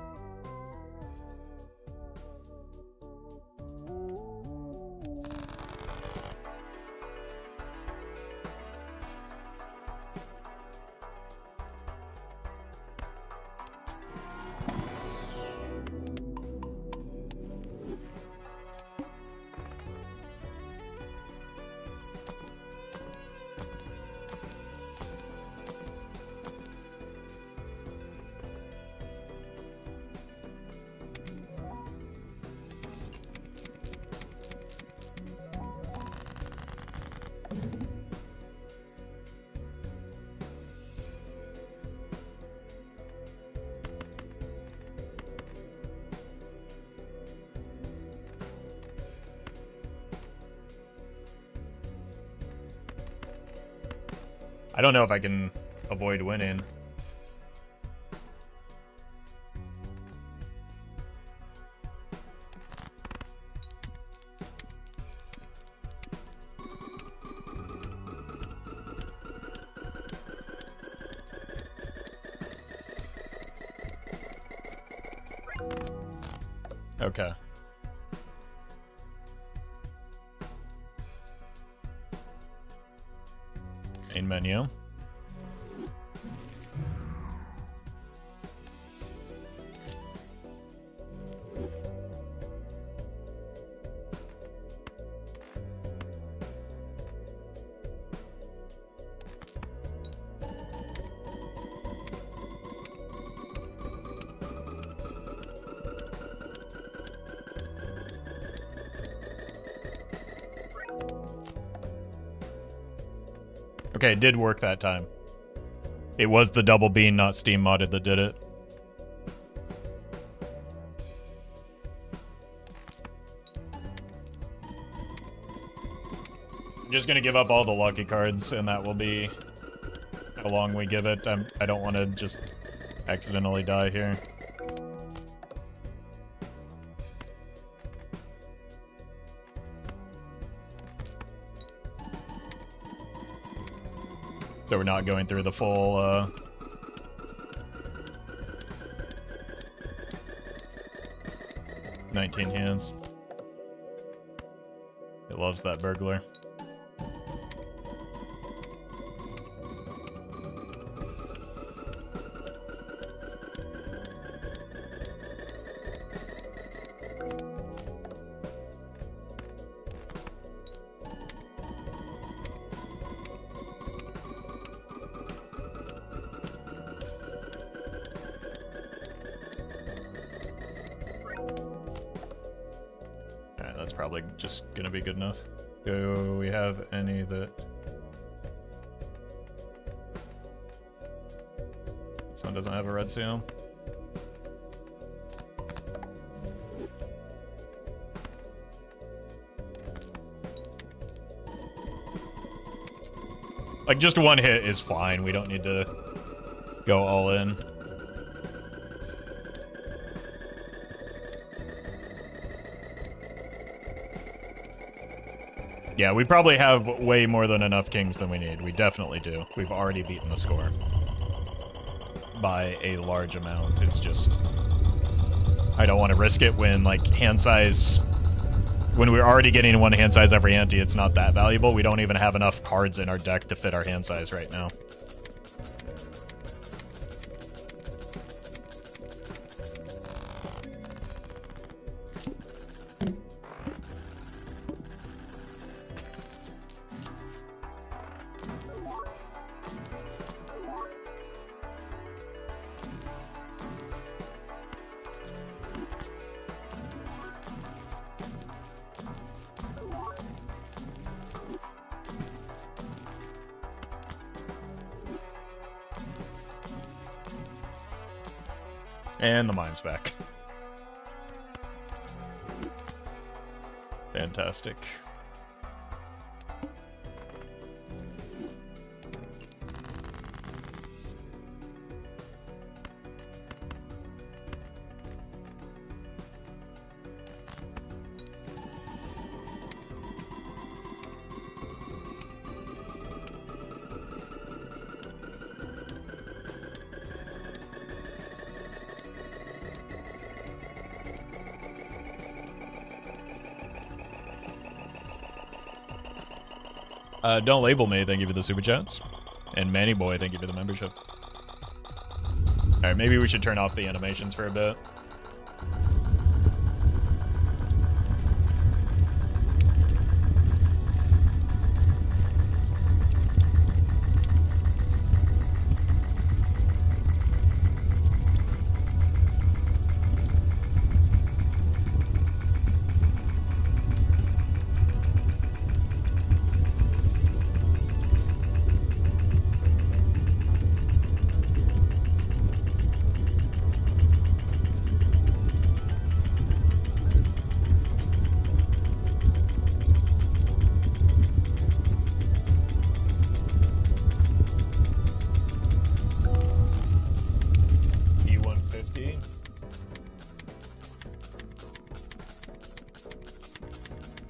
I don't know if I can avoid winning. Okay. Main menu. Okay, it did work that time. It was the double bean, not Steam modded, that did it. I'm just gonna give up all the lucky cards, and that will be how long we give it. I don't want to just accidentally die here. So we're not going through the full, 19 hands. It loves that burglar. Probably just gonna be good enough. Do we have any that... This one doesn't have a red seal. Like, just one hit is fine. We don't need to go all in. Yeah, we probably have way more than enough kings than we need. We definitely do. We've already beaten the score by a large amount. It's just... I don't want to risk it when, like, hand size... When we're already getting one hand size every ante, it's not that valuable. We don't even have enough cards in our deck to fit our hand size right now. And the mime's back. Fantastic. Don't label me, thank you for the super chats. And Manny Boy, thank you for the membership. Alright, maybe we should turn off the animations for a bit.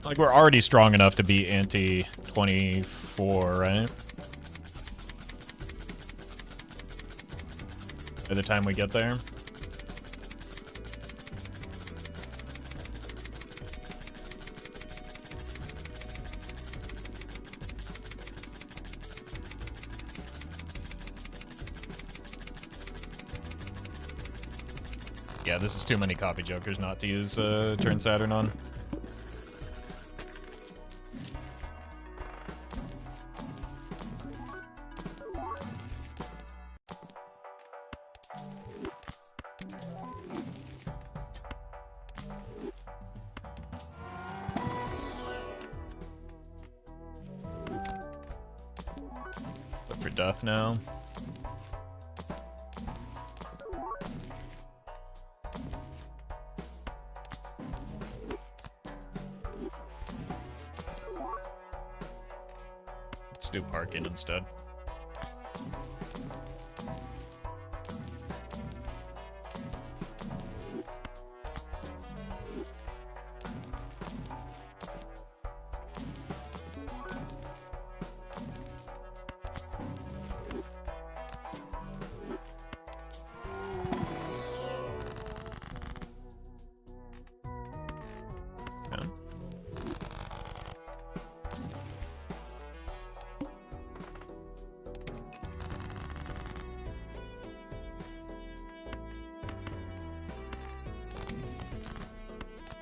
Like, we're already strong enough to beat Ante 24, right? By the time we get there. Yeah, this is too many copy jokers not to use turn Saturn on. Look for death now. Let's do parking instead.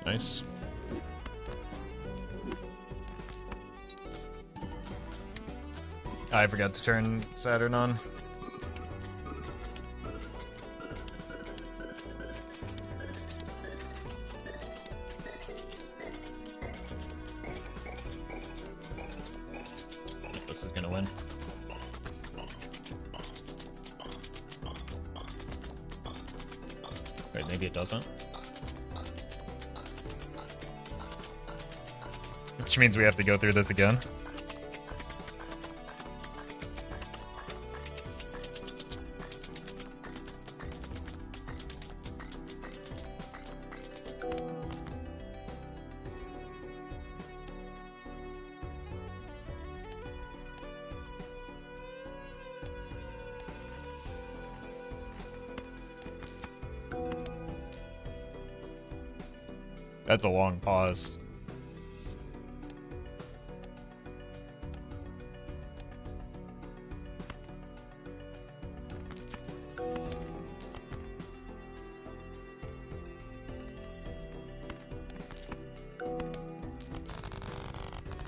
Nice. I forgot to turn Saturn on. This is gonna win. Wait, maybe it doesn't. Which means we have to go through this again. That's a long pause.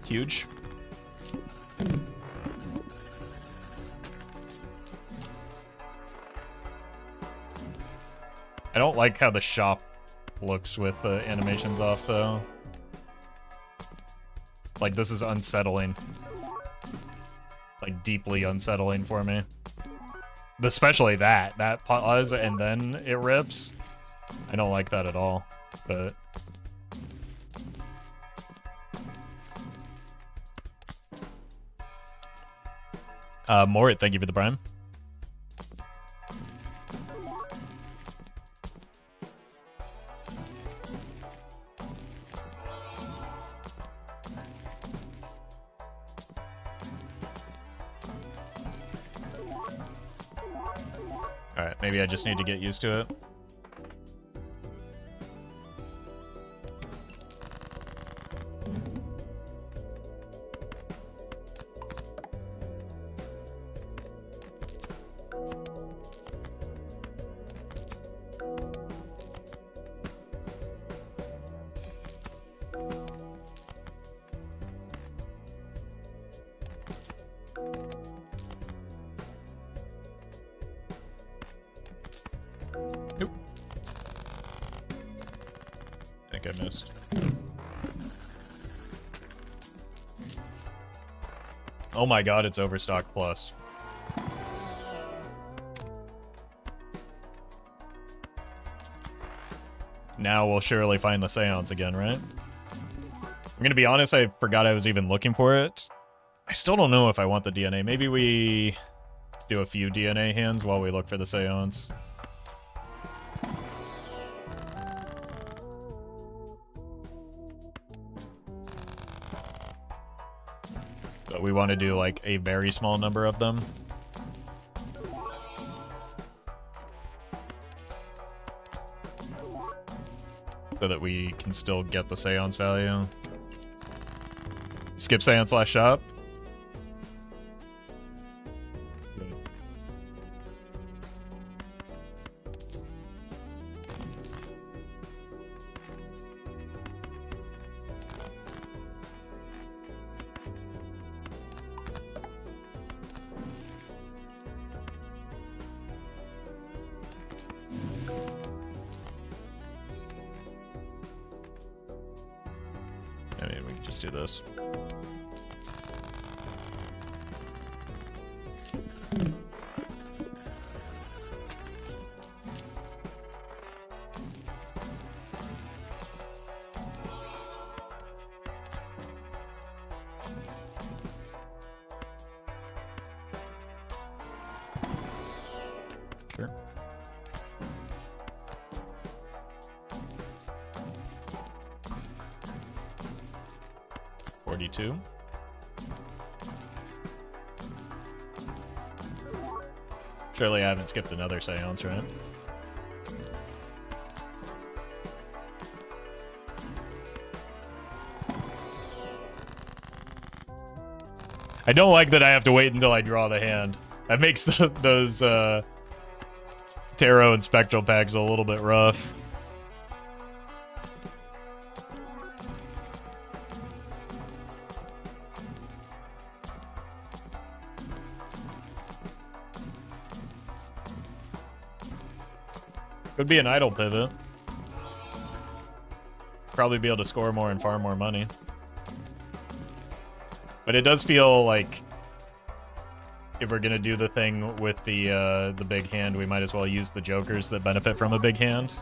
Huge. I don't like how the shop looks with the animations off, though. Like, this is unsettling. Like, deeply unsettling for me. Especially that pause and then it rips. I don't like that at all, but... Mort, thank you for the prime. Alright, maybe I just need to get used to it. I missed. Oh my god, it's Overstock Plus. Now we'll surely find the seance again, right? I'm gonna be honest, I forgot I was even looking for it. I still don't know if I want the DNA. Maybe we do a few DNA hands while we look for the seance. But we want to do like a very small number of them. So that we can still get the seance value. Skip seance last shop. do this. Sure. $42. Surely I haven't skipped another seance, right? I don't like that I have to wait until I draw the hand. That makes those tarot and spectral packs a little bit rough. Could be an idle pivot. Probably be able to score more and farm more money. But it does feel like if we're gonna do the thing with the big hand, we might as well use the jokers that benefit from a big hand.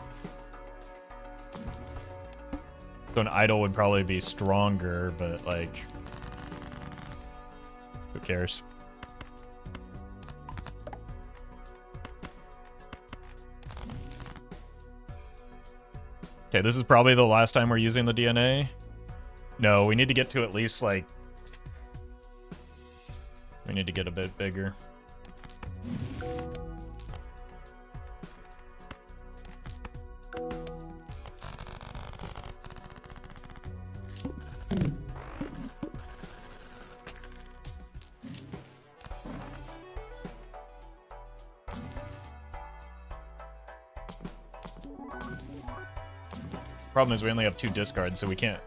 So an idle would probably be stronger, but like, who cares? Okay, this is probably the last time we're using the DNA. No, we need to get to at least, like... We need to get a bit bigger. Problem is we only have 2 discards, so we can't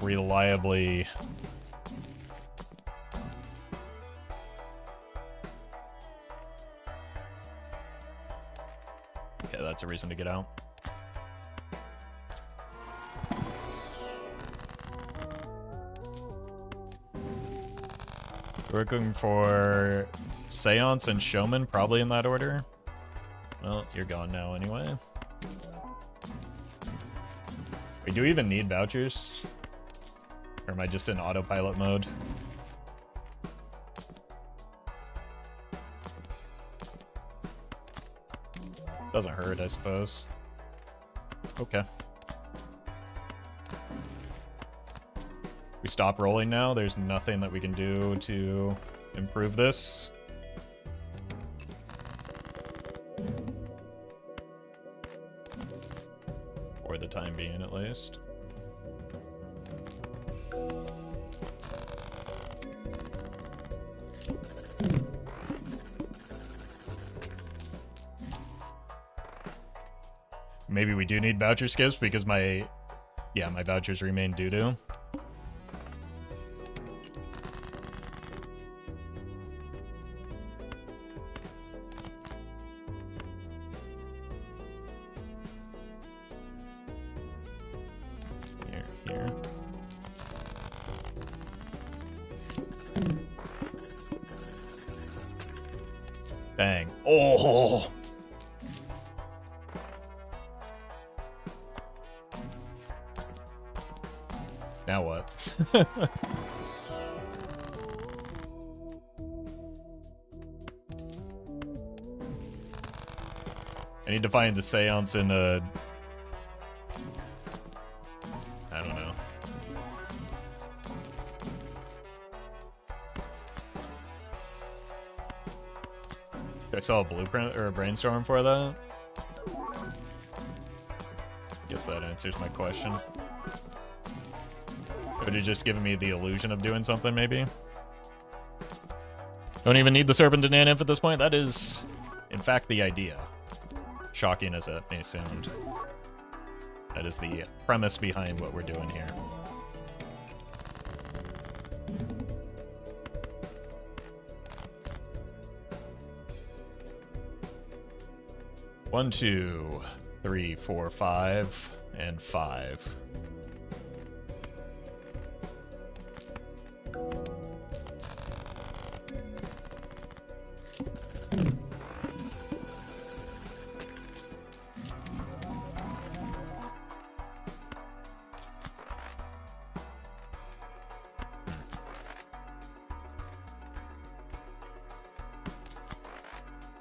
reliably... Okay, that's a reason to get out. We're looking for Seance and Showman, probably in that order. Well, you're gone now anyway. Wait, do we even need vouchers? Or am I just in autopilot mode? Doesn't hurt, I suppose. Okay. We stop rolling now. There's nothing that we can do to improve this. For the time being, at least. Maybe we do need voucher skips because my vouchers remain doo-doo. Here. Bang. Oh! Now what? I need to find a seance in a... I don't know. Do I sell a blueprint or a brainstorm for that? Guess that answers my question. Would it just give me the illusion of doing something, maybe? Don't even need the Serpent and Nymph at this point. That is, in fact, the idea. Shocking as it may sound. That is the premise behind what we're doing here. One, 2, 3, 4, 5, and 5.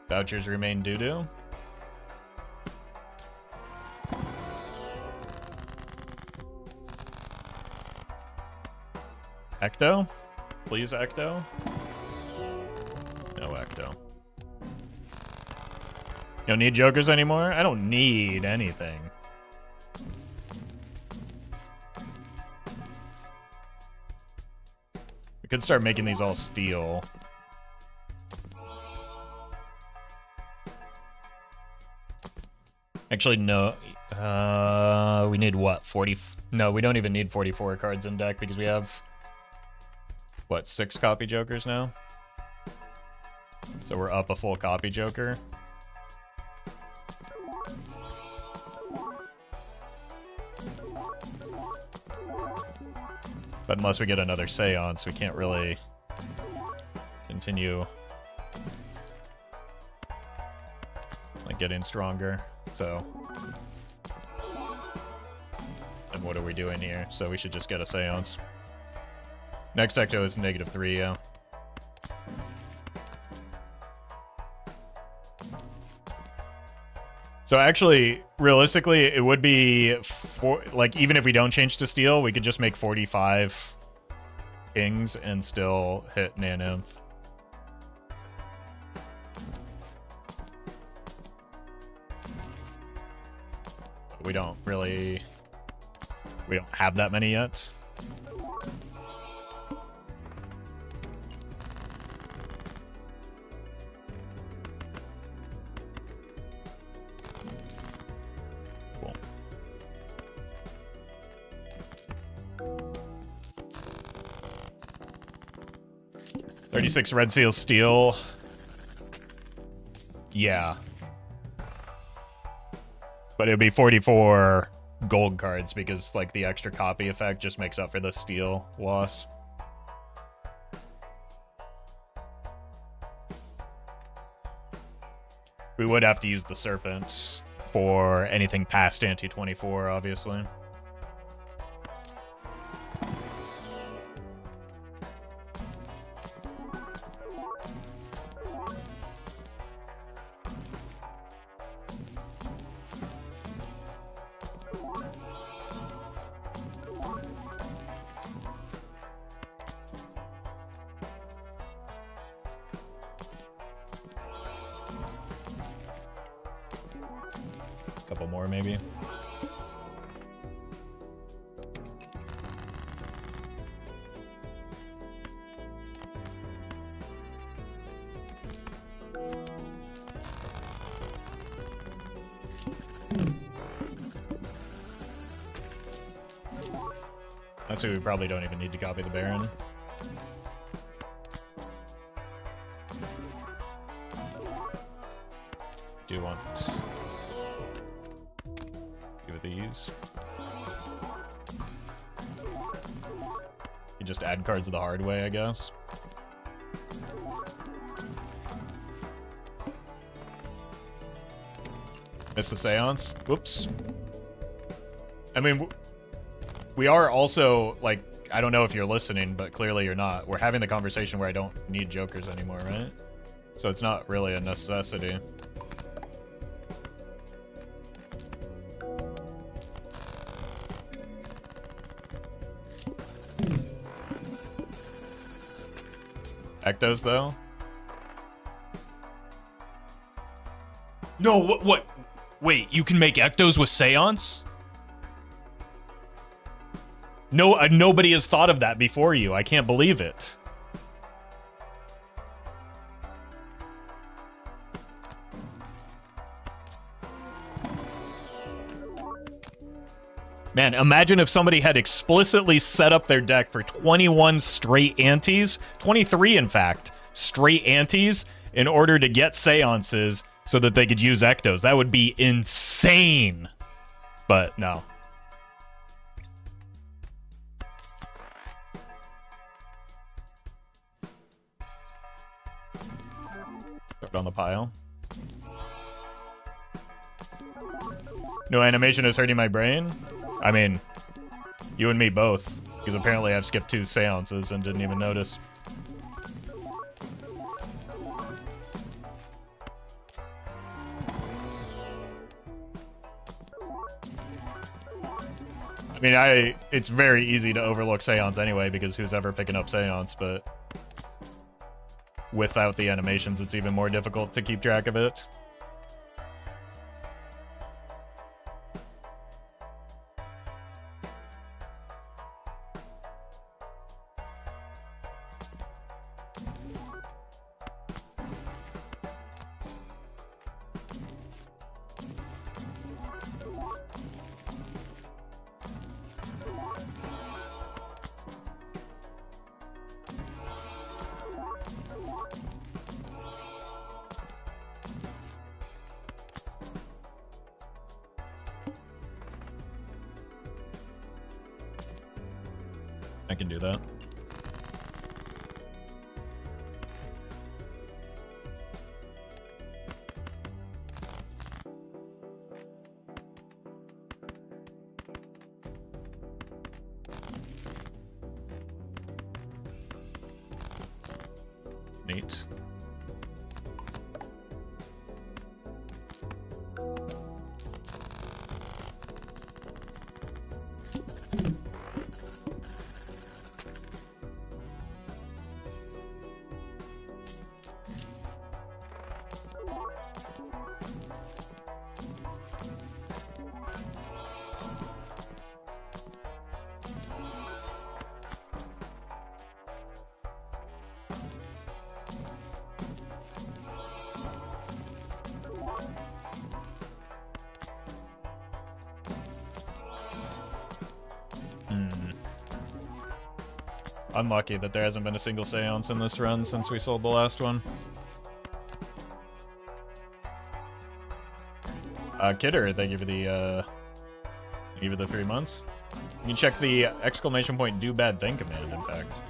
Vouchers remain doo-doo. Ecto? Please, Ecto? No Ecto. You don't need jokers anymore? I don't need anything. We could start making these all steel. Actually, no. We need what? 40? No, we don't even need 44 cards in deck because we have, what, 6 copy jokers now? So we're up a full copy joker. But unless we get another seance, we can't really continue like getting stronger. So, and what are we doing here? So we should just get a seance. Next Ecto is -3, yeah. So actually, realistically, it would be like, even if we don't change to steel, we could just make 45 kings and still hit Nanymph. We don't have that many yet. Cool. $36 Red Seal Steel. Yeah. But it would be 44 gold cards because, like, the extra copy effect just makes up for the steel loss. We would have to use the Serpent for anything past Ante 24, obviously. Couple more, maybe. That's who we probably don't even need to copy the Baron. Do want these. You just add cards the hard way, I guess. Miss the seance. Whoops. I mean, we are also, like, I don't know if you're listening, but clearly you're not. We're having the conversation where I don't need jokers anymore, right? So it's not really a necessity. Ectos, though? No, what? Wait, you can make Ectos with Seance? No, nobody has thought of that before you. I can't believe it. Man, imagine if somebody had explicitly set up their deck for 21 straight antes, 23 in fact, straight antes, in order to get seances so that they could use Ectos. That would be insane. But no. Put it on the pile. No animation is hurting my brain. I mean, you and me both, because apparently I've skipped 2 seances and didn't even notice. I mean, it's very easy to overlook Seance anyway, because who's ever picking up Seance, but without the animations, it's even more difficult to keep track of it. I can do that. Neat. Unlucky that there hasn't been a single seance in this run since we sold the last one. Kidder, thank you for the 3 months. You can check the exclamation point do bad thing command, in fact.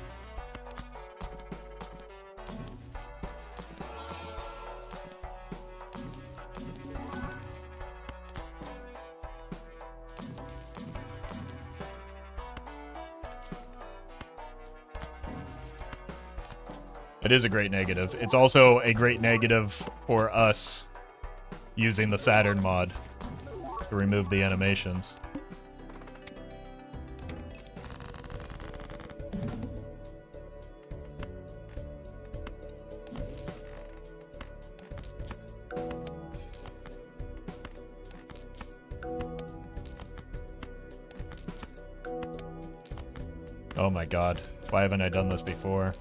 It is a great negative. It's also a great negative for us using the Saturn mod to remove the animations. Oh my god. Why haven't I done this before?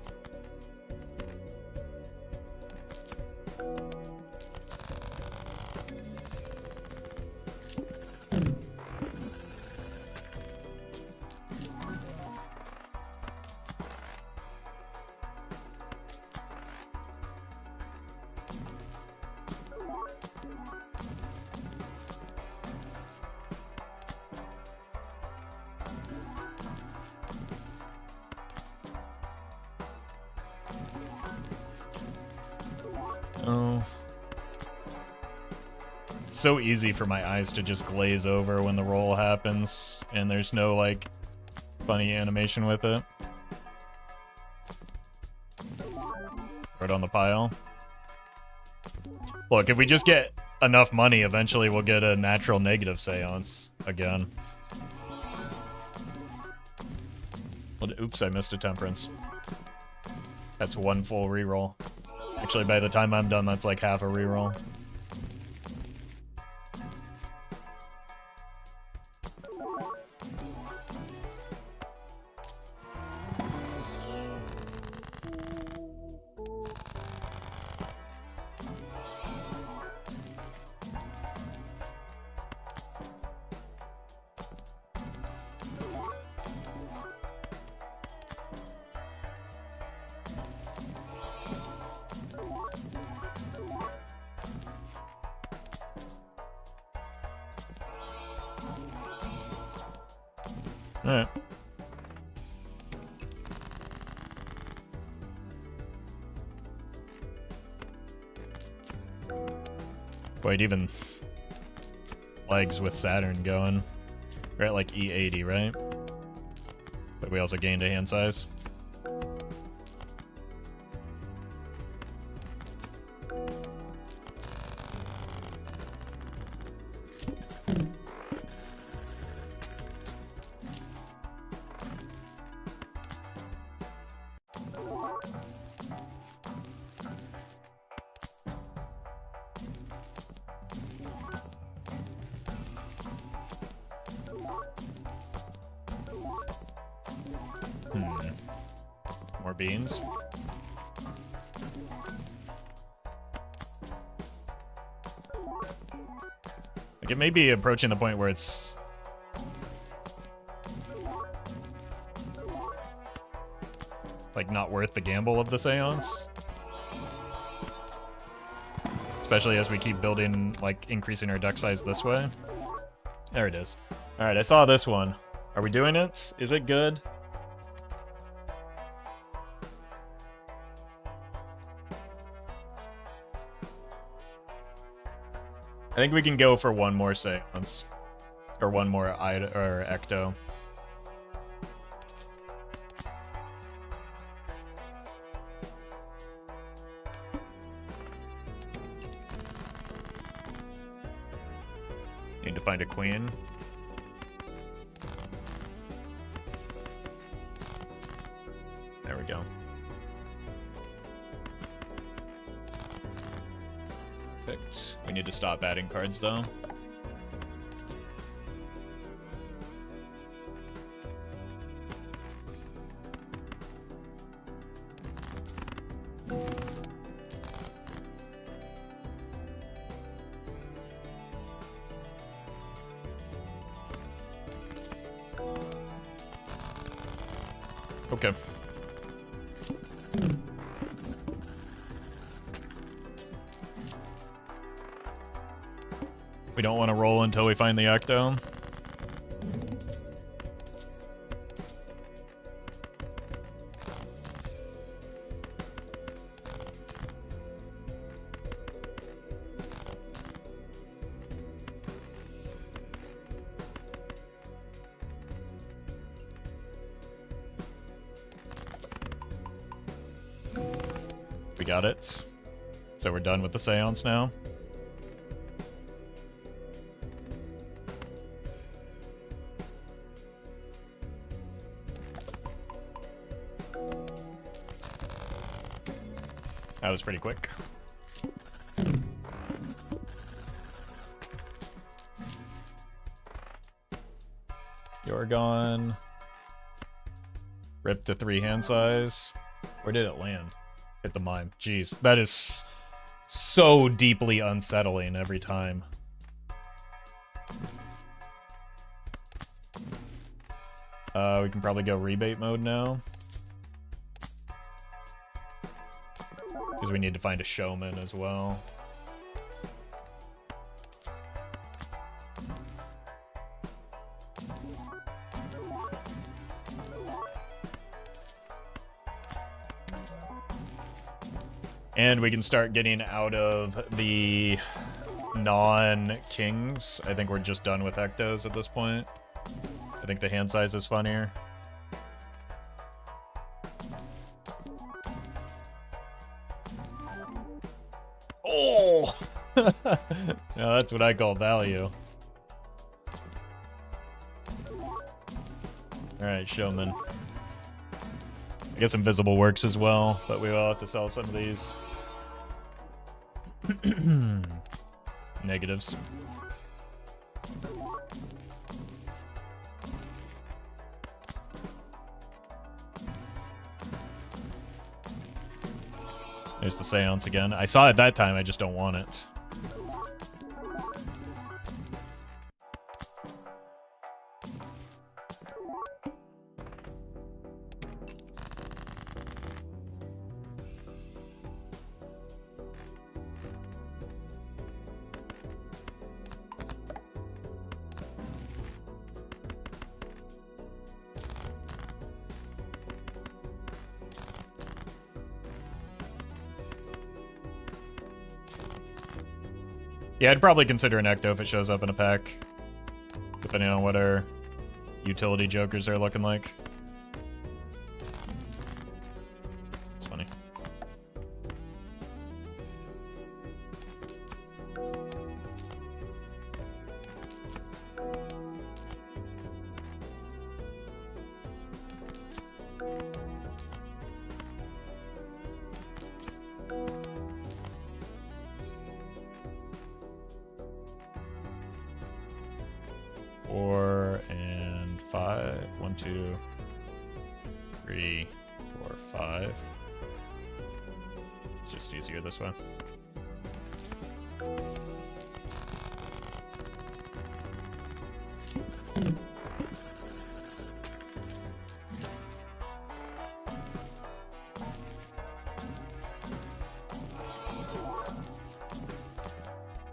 Oh. It's so easy for my eyes to just glaze over when the roll happens, and there's no, like, funny animation with it. Right on the pile. Look, if we just get enough money, eventually we'll get a natural negative seance again. Well, oops, I missed a temperance. That's one full reroll. Actually, by the time I'm done, that's like half a reroll. Alright. Wait, even legs with Saturn going. We're at like E80, right? But we also gained a hand size. More beans. Like, it may be approaching the point where it's... like, not worth the gamble of the Seance. Especially as we keep building, like, increasing our deck size this way. There it is. Alright, I saw this one. Are we doing it? Is it good? I think we can go for one more Seance. Or one more Ecto. Need to find a queen. There we go. Perfect. We need to stop adding cards, though. Okay. We don't want to roll until we find the Ecto. We got it. So we're done with the Seance now. That was pretty quick. You're gone. Rip to 3 hand size. Where did it land? Hit the mime. Jeez, that is so deeply unsettling every time. We can probably go rebate mode now. Because we need to find a showman as well. And we can start getting out of the non-kings. I think we're just done with Ectos at this point. I think the hand size is funnier. Oh! No, that's what I call value. Alright, showman. I guess invisible works as well, but we will have to sell some of these negatives. There's the Seance again. I saw it that time, I just don't want it. Yeah, I'd probably consider an Ecto if it shows up in a pack, depending on what our utility jokers are looking like. It's funny. Four and 5. 1, 2, 3, 4. Or 5. It's just easier this way.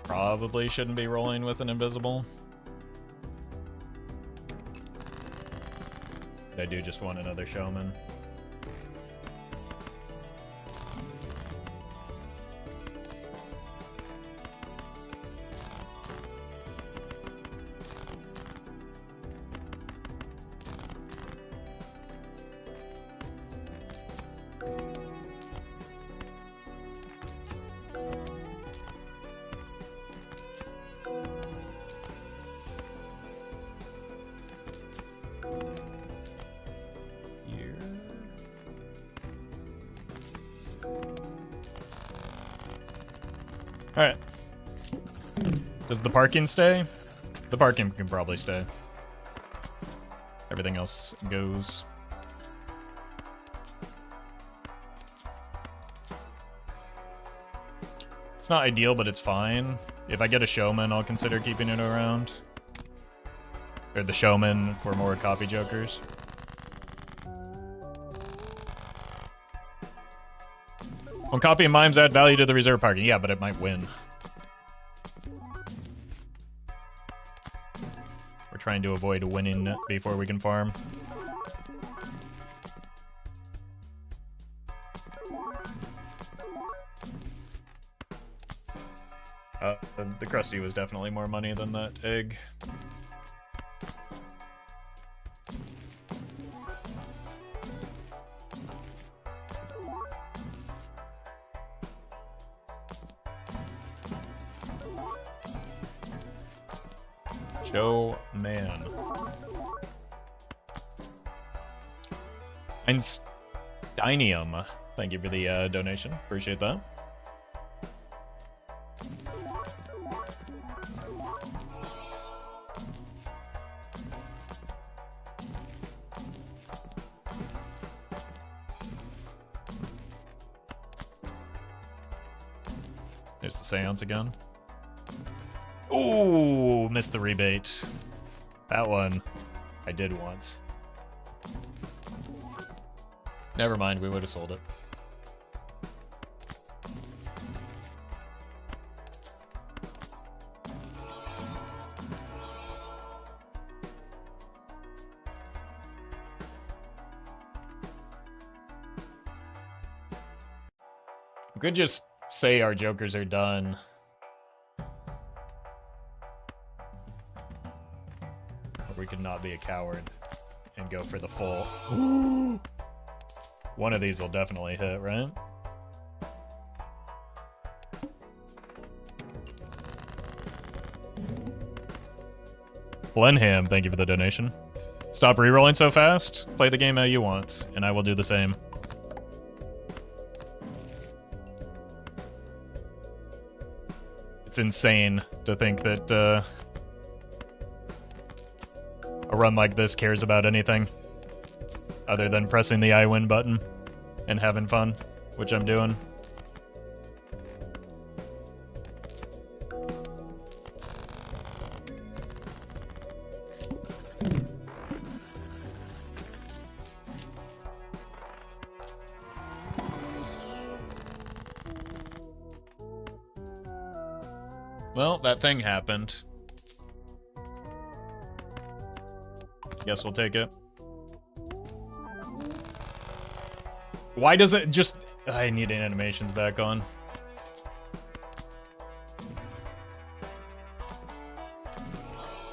Probably shouldn't be rolling with an invisible. But I do just want another showman. Alright. Does the parking stay? The parking can probably stay. Everything else goes. It's not ideal, but it's fine. If I get a showman, I'll consider keeping it around. Or the showman for more copy jokers. When copy and mimes add value to the reserve parking. Yeah, but it might win. We're trying to avoid winning before we can farm. The Krusty was definitely more money than that egg. Show man. Einsteinium. Thank you for the donation. Appreciate that. There's the seance again. Ooh, missed the rebate. That one I did want. Never mind, we would have sold it. We could just say our jokers are done. We could not be a coward and go for the full. One of these will definitely hit, right? Blenham, thank you for the donation. Stop rerolling so fast. Play the game how you want, and I will do the same. It's insane to think that a run like this cares about anything other than pressing the I win button and having fun, which I'm doing. Well, that thing happened. Guess we'll take it. Why does it just... I need animations back on.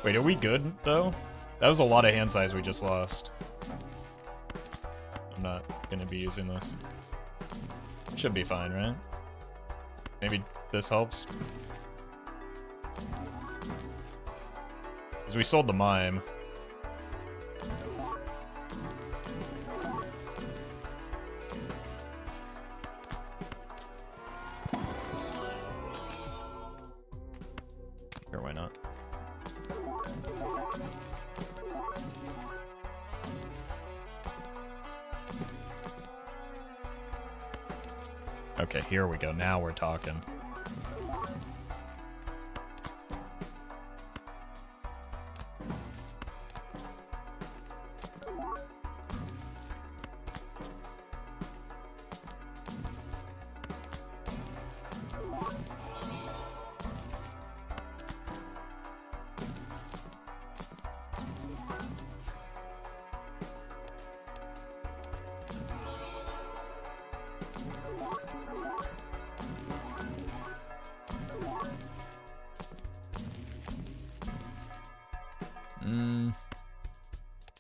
Wait, are we good, though? That was a lot of hand size we just lost. I'm not gonna be using this. Should be fine, right? Maybe this helps. Because we sold the mime. Sure, why not? Okay, here we go. Now we're talking.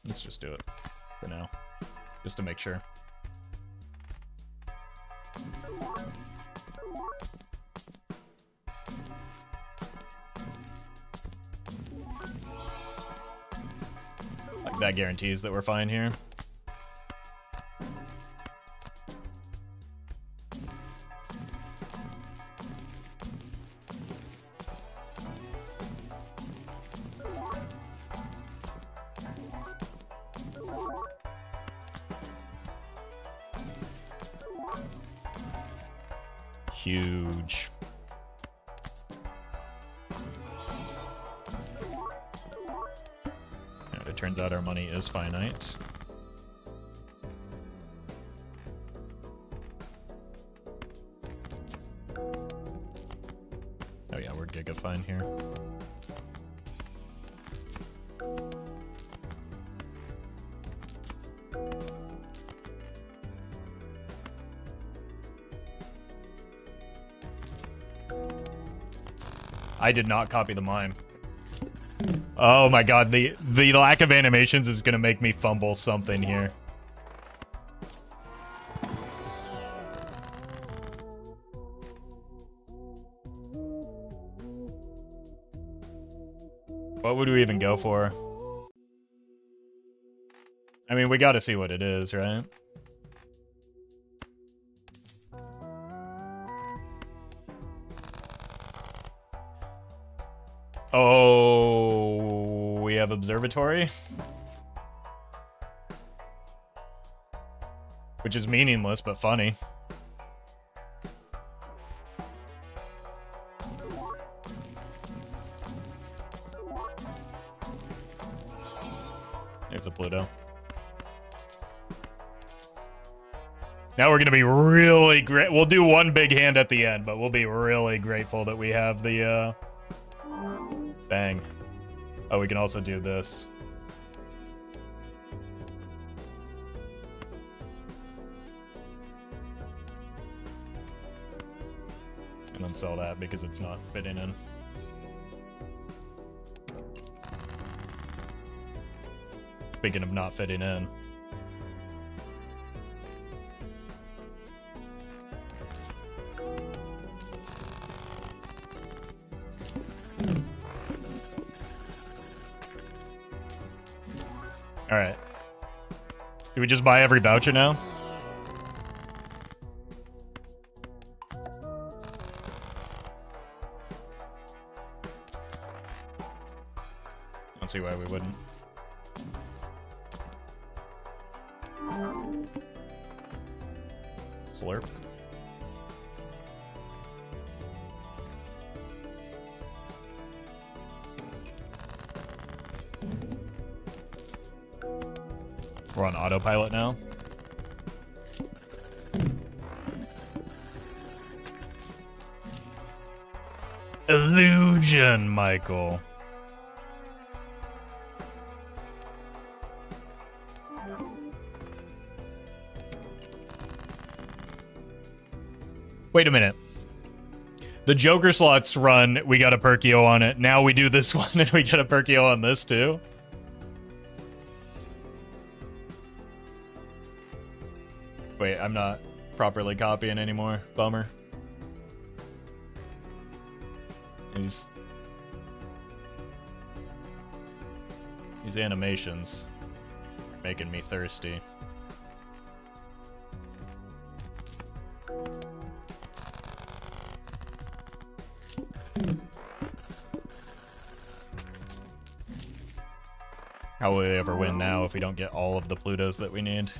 Let's just do it for now, just to make sure. Like, that guarantees that we're fine here. Huge. And it turns out our money is finite. Oh yeah, we're giga fine here. I did not copy the mime. Oh my god, the lack of animations is gonna make me fumble something here. What would we even go for? I mean, we gotta see what it is, right? Oh, we have observatory? Which is meaningless, but funny. There's a Pluto. Now we're gonna be really great. We'll do one big hand at the end, but we'll be really grateful that we have the, bang. Oh, we can also do this. And then sell that because it's not fitting in. Speaking of not fitting in. Alright. Do we just buy every voucher now? I don't see why we wouldn't. Slurp. We're on autopilot now. Illusion, Michael. Wait a minute. The Joker slots run, we got a Perkio on it. Now we do this one and we get a Perkio on this too. Wait, I'm not properly copying anymore. Bummer. These animations making me thirsty. How will we ever win now if we don't get all of the Plutos that we need?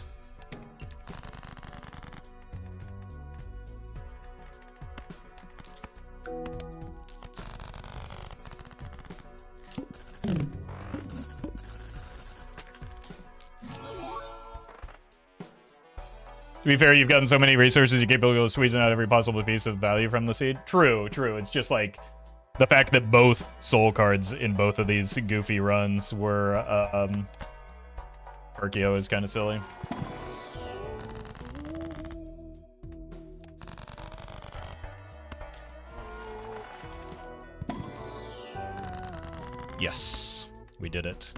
To be fair, you've gotten so many resources, you're capable of squeezing out every possible piece of value from the seed. True, true. It's just like the fact that both soul cards in both of these goofy runs were Archeo is kind of silly. Yes, we did it.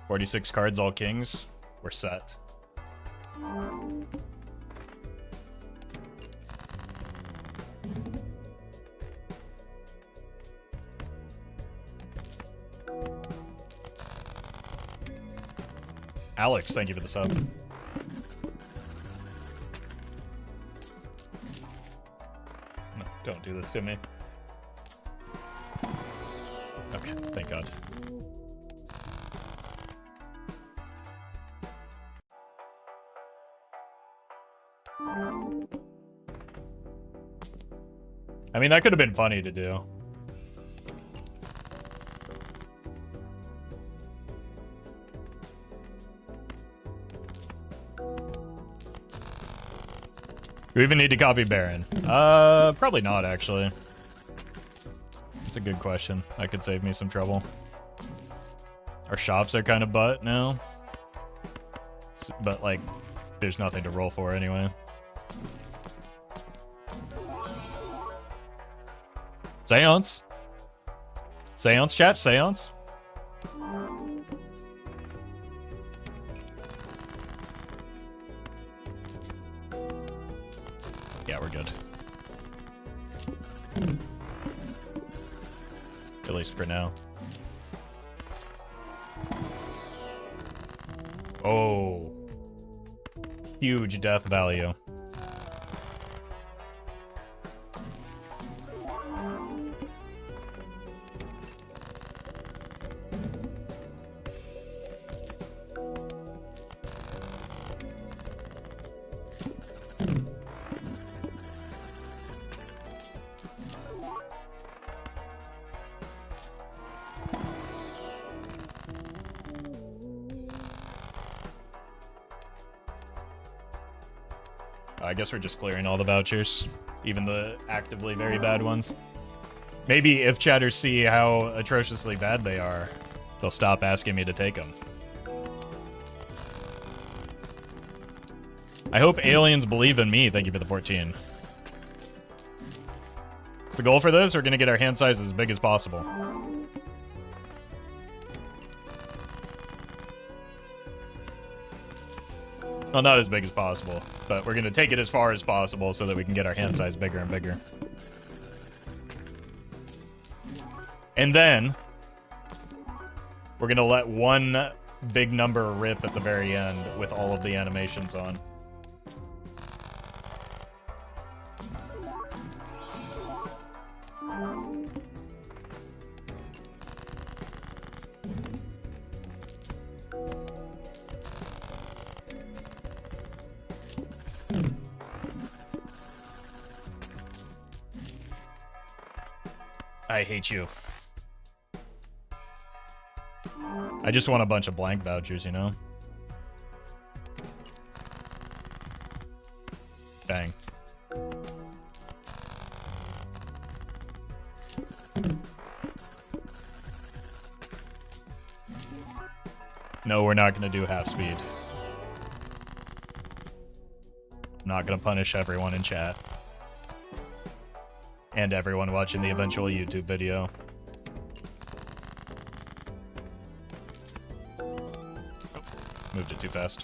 "46 cards, all kings." We're set. Alex, thank you for the sub. No, don't do this to me. Okay, thank God. I mean, that could have been funny to do. Do we even need to copy Baron? Probably not, actually. That's a good question. That could save me some trouble. Our shops are kind of butt now. But, like, there's nothing to roll for anyway. Seance. Seance, chat? Seance? Yeah, we're good. At least for now. Oh. Huge death value. I guess we're just clearing all the vouchers, even the actively very bad ones. Maybe if chatters see how atrociously bad they are, they'll stop asking me to take them. I hope aliens believe in me. Thank you for the 14. What's the goal for this? We're going to get our hand size as big as possible. Well, not as big as possible, but we're going to take it as far as possible so that we can get our hand size bigger and bigger. And then we're going to let one big number rip at the very end with all of the animations on. I hate you. I just want a bunch of blank vouchers, you know? Dang. No, we're not going to do half speed. I'm not going to punish everyone in chat. And everyone watching the eventual YouTube video. Oh, moved it too fast.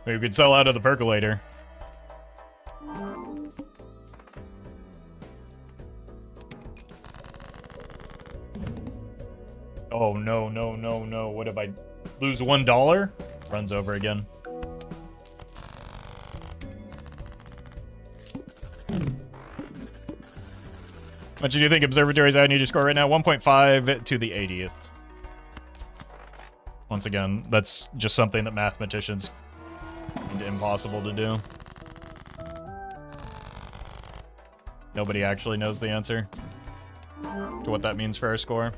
We could sell out of the percolator. Oh, no, no, no, no. What if I lose $1? Runs over again. What do you think Observatory's I need to score right now? 1.5 to the 80th. Once again, that's just something that mathematicians find impossible to do. Nobody actually knows the answer to what that means for our score.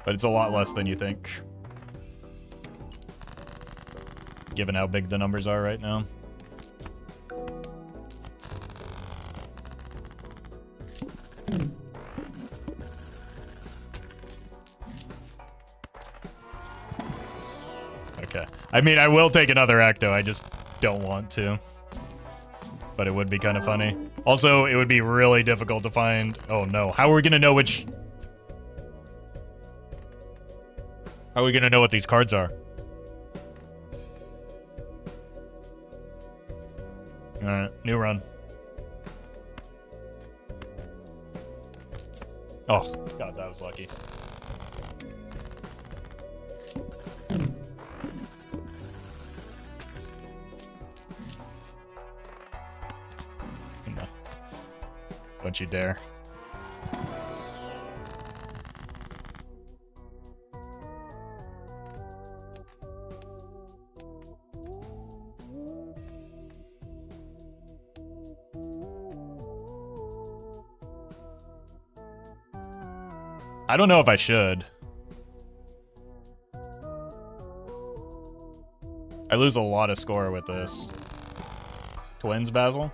But it's a lot less than you think, given how big the numbers are right now. Okay. I mean, I will take another Ecto, I just don't want to. But it would be kind of funny. Also, it would be really difficult to find... Oh no, how are we gonna know which... How are we gonna know what these cards are? Alright, new run. Oh, God, that was lucky. No. Don't you dare. I don't know if I should. I lose a lot of score with this. Twins, Basil?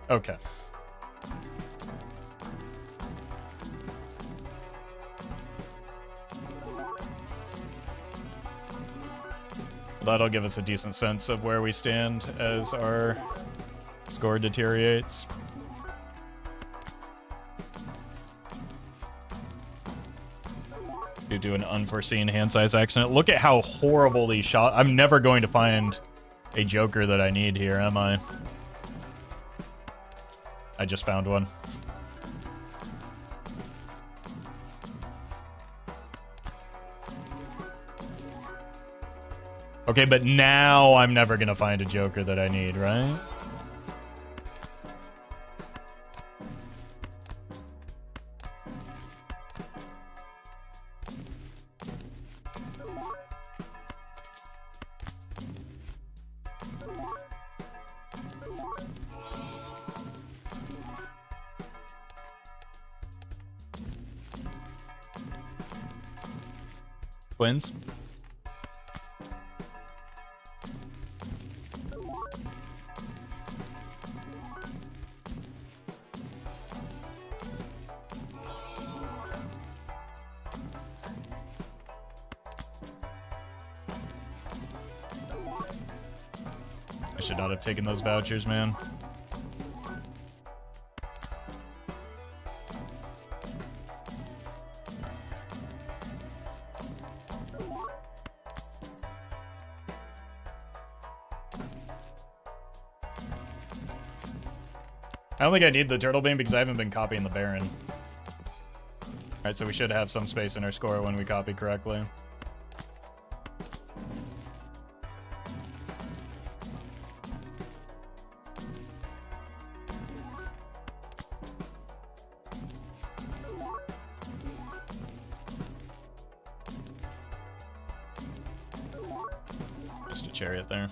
Okay. That'll give us a decent sense of where we stand as our score deteriorates. Due to an unforeseen hand size accident. Look at how horrible these shots. I'm never going to find a Joker that I need here, am I? I just found one. Okay, but now I'm never gonna find a Joker that I need, right? Twins? I should not have taken those vouchers, man. I don't think I need the Turtle Beam because I haven't been copying the Baron. Alright, so we should have some space in our score when we copy correctly. Just a Chariot there.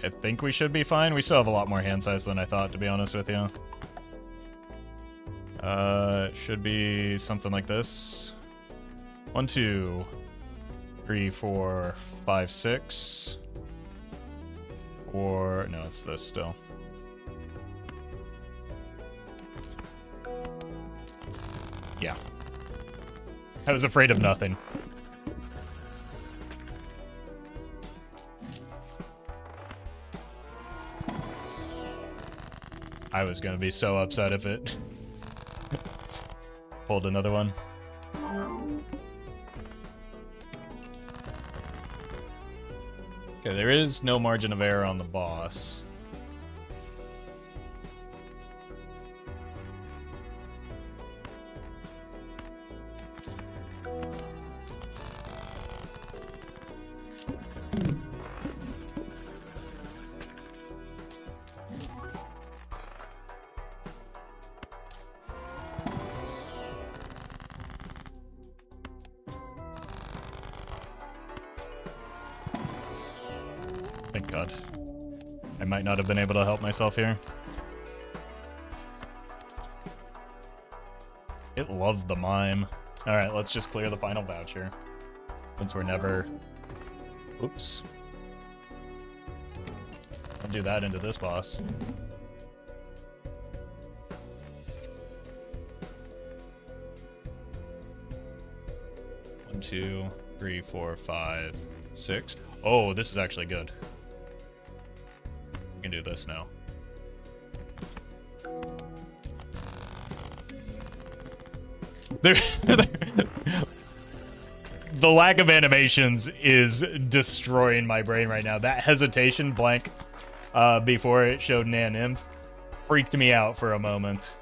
I think we should be fine. We still have a lot more hand size than I thought, to be honest with you. It should be something like this. 1, 2, 3, 4, 5, 6. Or, no, it's this still. Yeah. I was afraid of nothing. I was gonna be so upset if it pulled another one. Okay, there is no margin of error on the boss. Thank God. I might not have been able to help myself here. It loves the mime. Alright, let's just clear the final voucher. Since we're never... Oops. I'll do that into this boss. One, 2, 3, 4, 5, 6. Oh, this is actually good. We can do this now. The lack of animations is destroying my brain right now. That hesitation blank before it showed Nan Nymph freaked me out for a moment.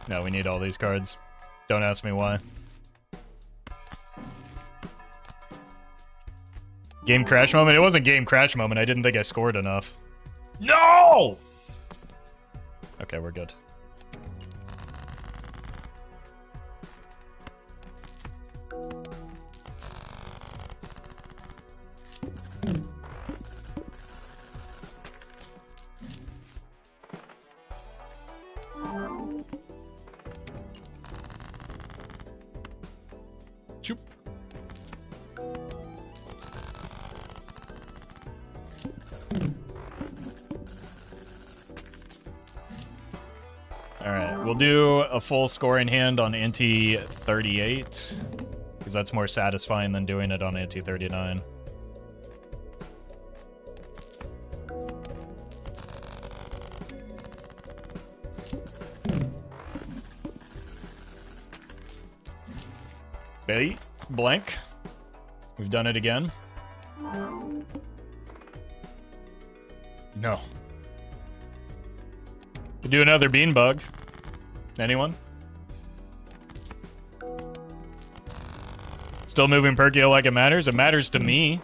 No, we need all these cards. Don't ask me why. Game crash moment? It wasn't game crash moment. I didn't think I scored enough. No! Okay, we're good. Choop. Alright, we'll do a full scoring hand on Ante 38, because that's more satisfying than doing it on Ante 39. Betty, blank. We've done it again. No. Could do another bean bug. Anyone? Still moving Perkio like it matters? It matters to me.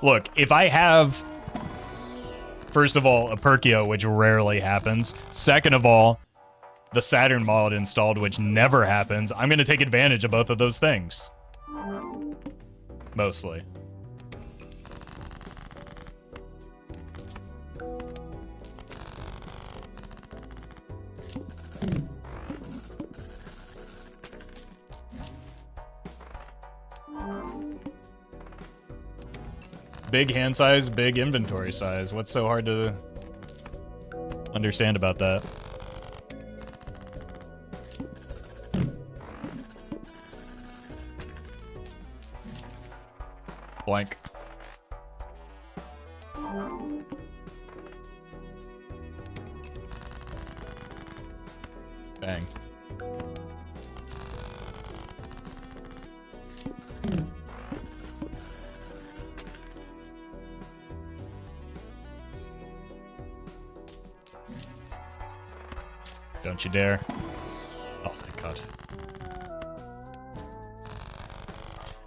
Look, if I have, first of all, a Perkio, which rarely happens. Second of all, the Saturn mod installed, which never happens, I'm going to take advantage of both of those things. Mostly. Big hand size, big inventory size. What's so hard to understand about that? Blank. Bang. Don't you dare. Oh, thank God.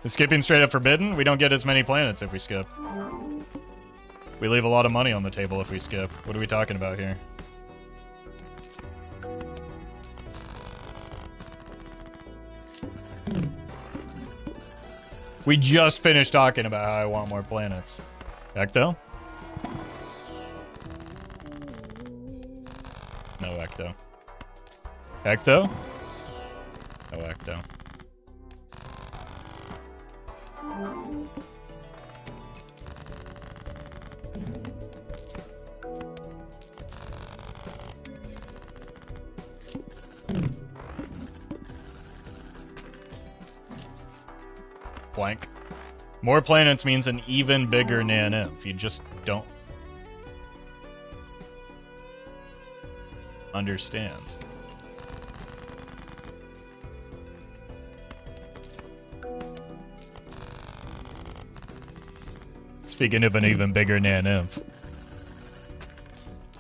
Is skipping straight up forbidden? We don't get as many planets if we skip. We leave a lot of money on the table if we skip. What are we talking about here? We just finished talking about how I want more planets. Ecto? No Ecto. Ecto? No Ecto. Blank. More planets means an even bigger Nan-Inf. You just don't understand. Speaking of an even bigger Nan-Inf.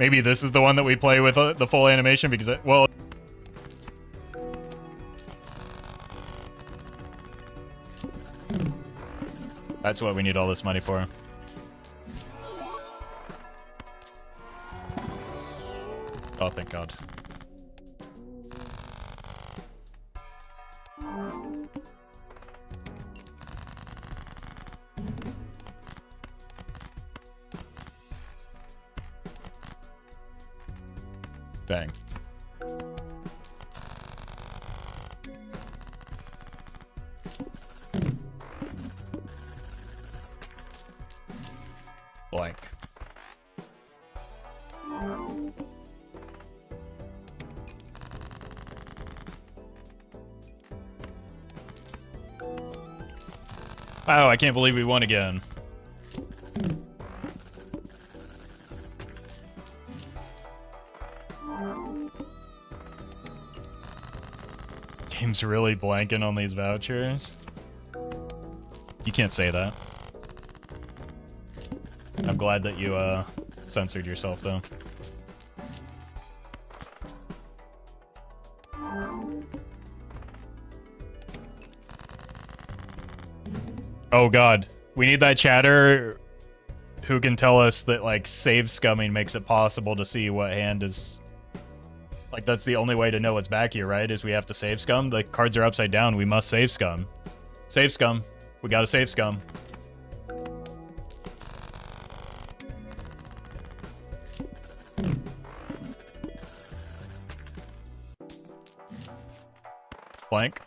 Maybe this is the one that we play with the full animation because, well... That's what we need all this money for. Oh, thank God. Bang. Blank. Wow, I can't believe we won again. Game's really blanking on these vouchers. You can't say that. I'm glad that you censored yourself though. Oh God, we need that chatter who can tell us that like save scumming makes it possible to see what hand is. Like that's the only way to know what's back here, right? Is we have to save scum. The cards are upside down. We must save scum. Save scum. We gotta save scum. Blank.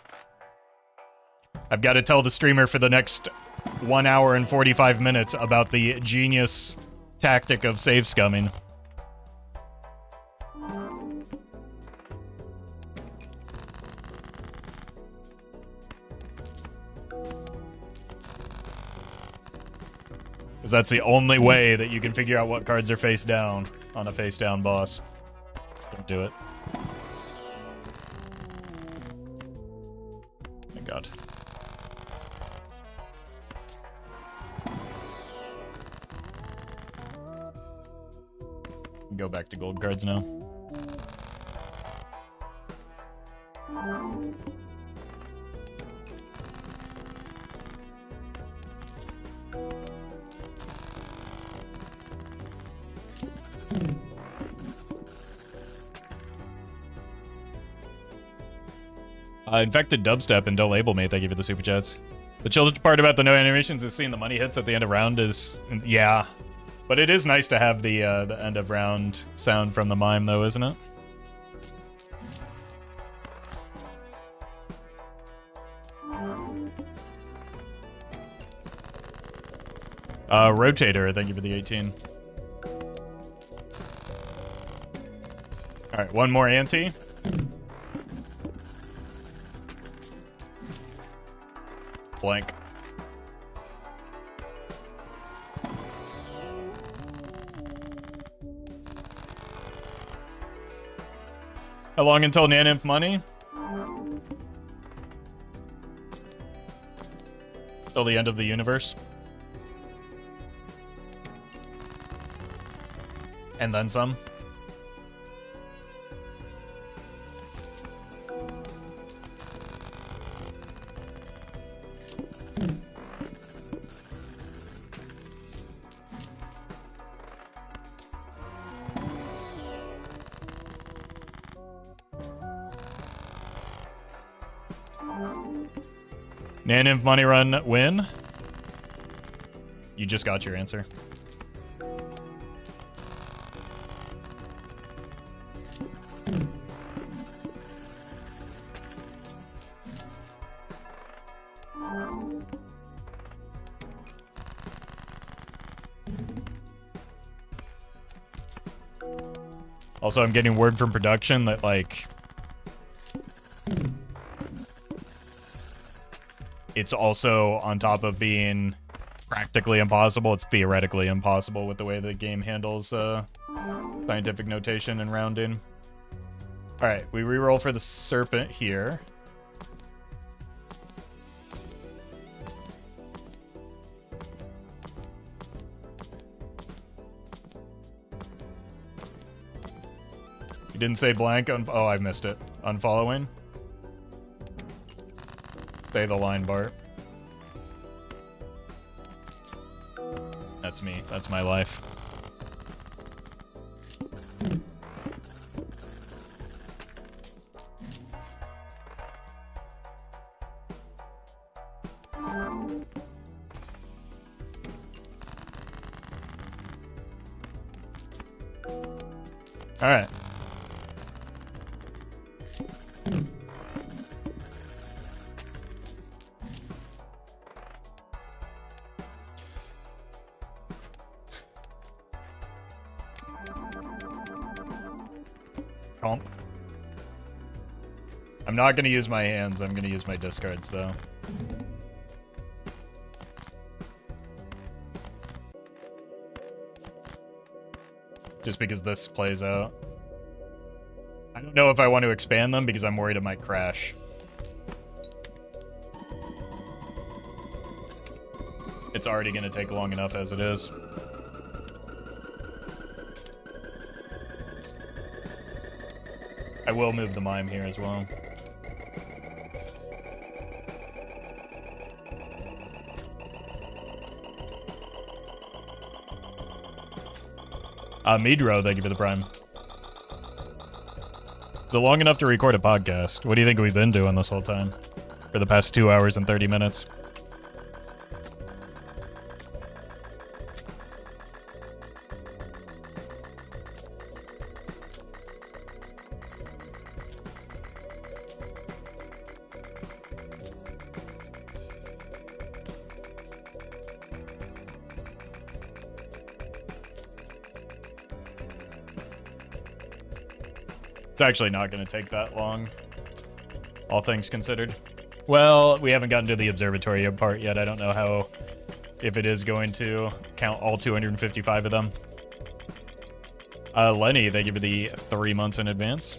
I've got to tell the streamer for the next 1 hour and 45 minutes about the genius tactic of save scumming. Because that's the only way that you can figure out what cards are face down on a face down boss. Don't do it. Thank God. Go back to gold cards now. Infected Dubstep and Don't Label Me, thank you for the super chats. The children's part about the no animations is seeing the money hits at the end of round is, yeah. But it is nice to have the end of round sound from the mime though, isn't it? Rotator, thank you for the 18. Alright, one more Ante. Blank. How long until Nan-Inf money? Till the end of the universe. And then some. Naninv money run win. You just got your answer. Also, I'm getting word from production that, like, it's also, on top of being practically impossible, it's theoretically impossible with the way the game handles scientific notation and rounding. Alright, we reroll for the serpent here. You didn't say blank on... Oh, I missed it. Unfollowing. Say the line, Bart. That's me. That's my life. All right. Comp. I'm not going to use my hands. I'm going to use my discards, though. Just because this plays out. I don't know if I want to expand them because I'm worried it might crash. It's already going to take long enough as it is. I will move the mime here as well. Midro, thank you for the prime. Is it long enough to record a podcast? What do you think we've been doing this whole time? For the past 2 hours and 30 minutes? It's actually not going to take that long, all things considered. Well, we haven't gotten to the observatory part yet. I don't know how, if it is going to count all 255 of them. Lenny, thank you for the 3 months in advance.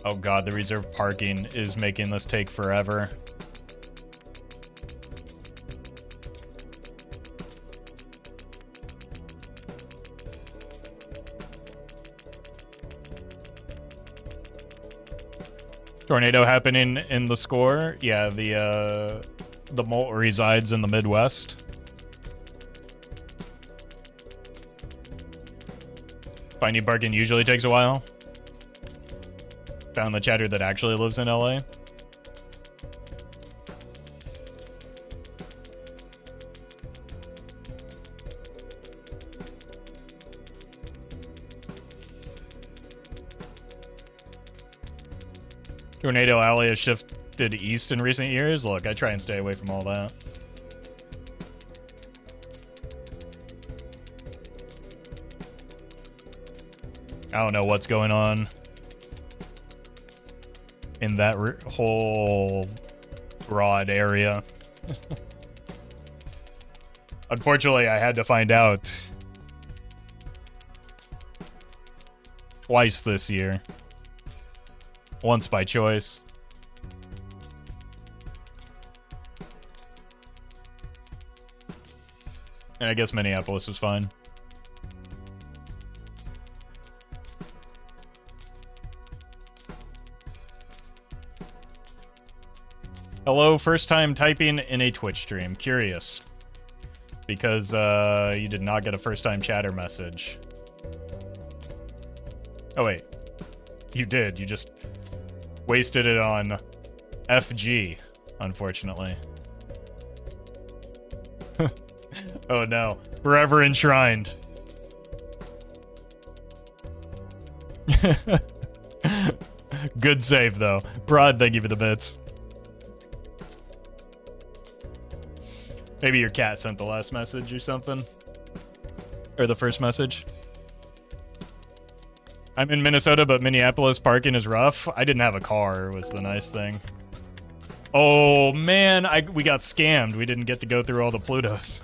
Oh god, the reserve parking is making this take forever. Tornado happening in the score. Yeah, the Molt resides in the Midwest. Finding parking usually takes a while. Found the chatter that actually lives in LA. Tornado Alley has shifted east in recent years. Look, I try and stay away from all that. I don't know what's going on in that whole broad area. Unfortunately, I had to find out twice this year. Once by choice. And I guess Minneapolis was fine. Hello, first time typing in a Twitch stream. Curious. Because you did not get a first time chatter message. Oh wait. You did. You just Wasted it on FG, unfortunately. Oh no. Forever enshrined. Good save, though. Broad, thank you for the bits. Maybe your cat sent the last message or something. Or the first message. I'm in Minnesota, but Minneapolis parking is rough. I didn't have a car, was the nice thing. Oh, man, we got scammed. We didn't get to go through all the Plutos.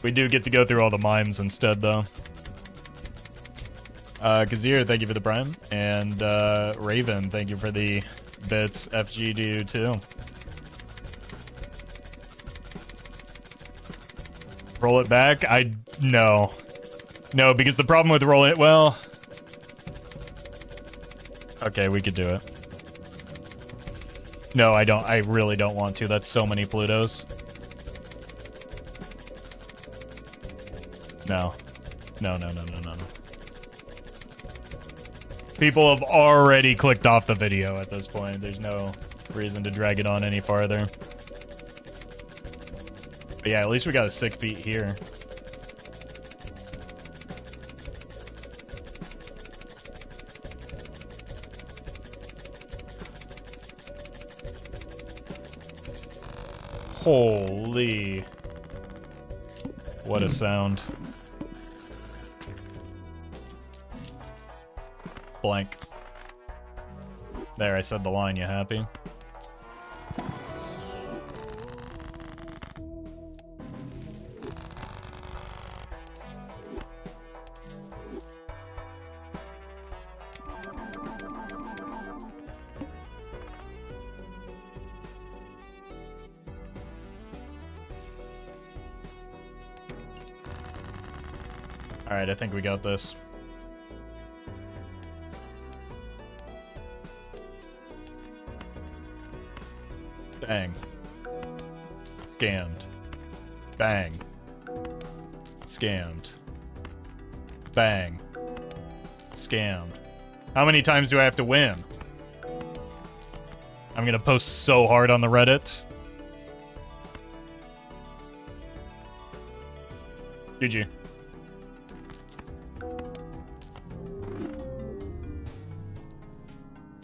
We do get to go through all the mimes instead, though. Kazir, thank you for the prime. And Raven, thank you for the bits. FG to you, too. Roll it back? No. No, because the problem with rolling it, well... Okay, we could do it. No, I don't. I really don't want to. That's so many Plutos. No. No. People have already clicked off the video at this point. There's no reason to drag it on any farther. But yeah, at least we got a sick beat here. Holy. What a sound. Blank. There, I said the line, you happy? Alright, I think we got this. Bang. Scammed. Bang. Scammed. Bang. Scammed. How many times do I have to win? I'm gonna post so hard on the Reddit. GG.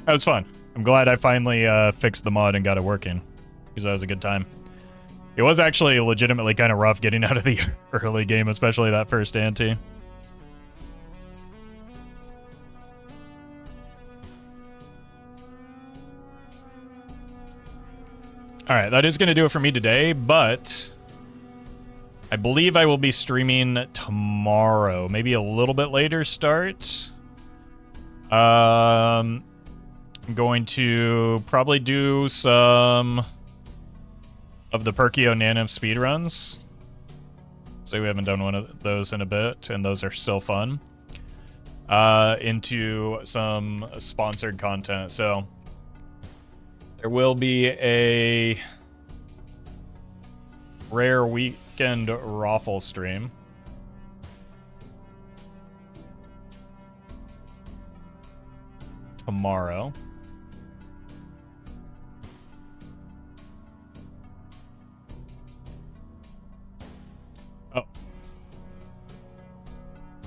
That was fun. I'm glad I finally fixed the mod and got it working, because that was a good time. It was actually legitimately kind of rough getting out of the early game, especially that first ante. Alright, that is going to do it for me today, but I believe I will be streaming tomorrow. Maybe a little bit later start. I'm going to probably do some of the Perkio Nano speedruns. So we haven't done one of those in a bit, and those are still fun. Into some sponsored content. So there will be a rare weekend Roffle stream. Tomorrow. Oh.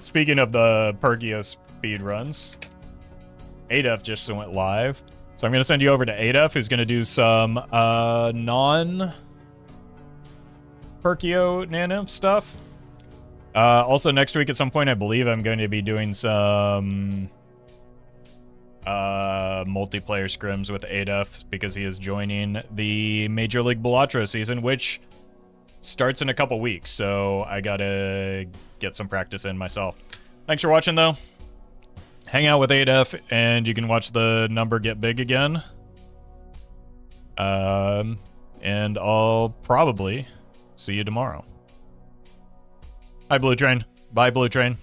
Speaking of the Perkio speedruns, ADF just went live. So I'm going to send you over to ADF, who's going to do some non-Perkio Nano stuff. Also, next week at some point, I believe I'm going to be doing some multiplayer scrims with ADF, because he is joining the Major League Balatro season, which starts in a couple weeks. So I got to get some practice in myself. Thanks for watching, though. Hang out with ADF, and you can watch the number get big again. And I'll probably see you tomorrow. Hi, Blue Train. Bye, Blue Train.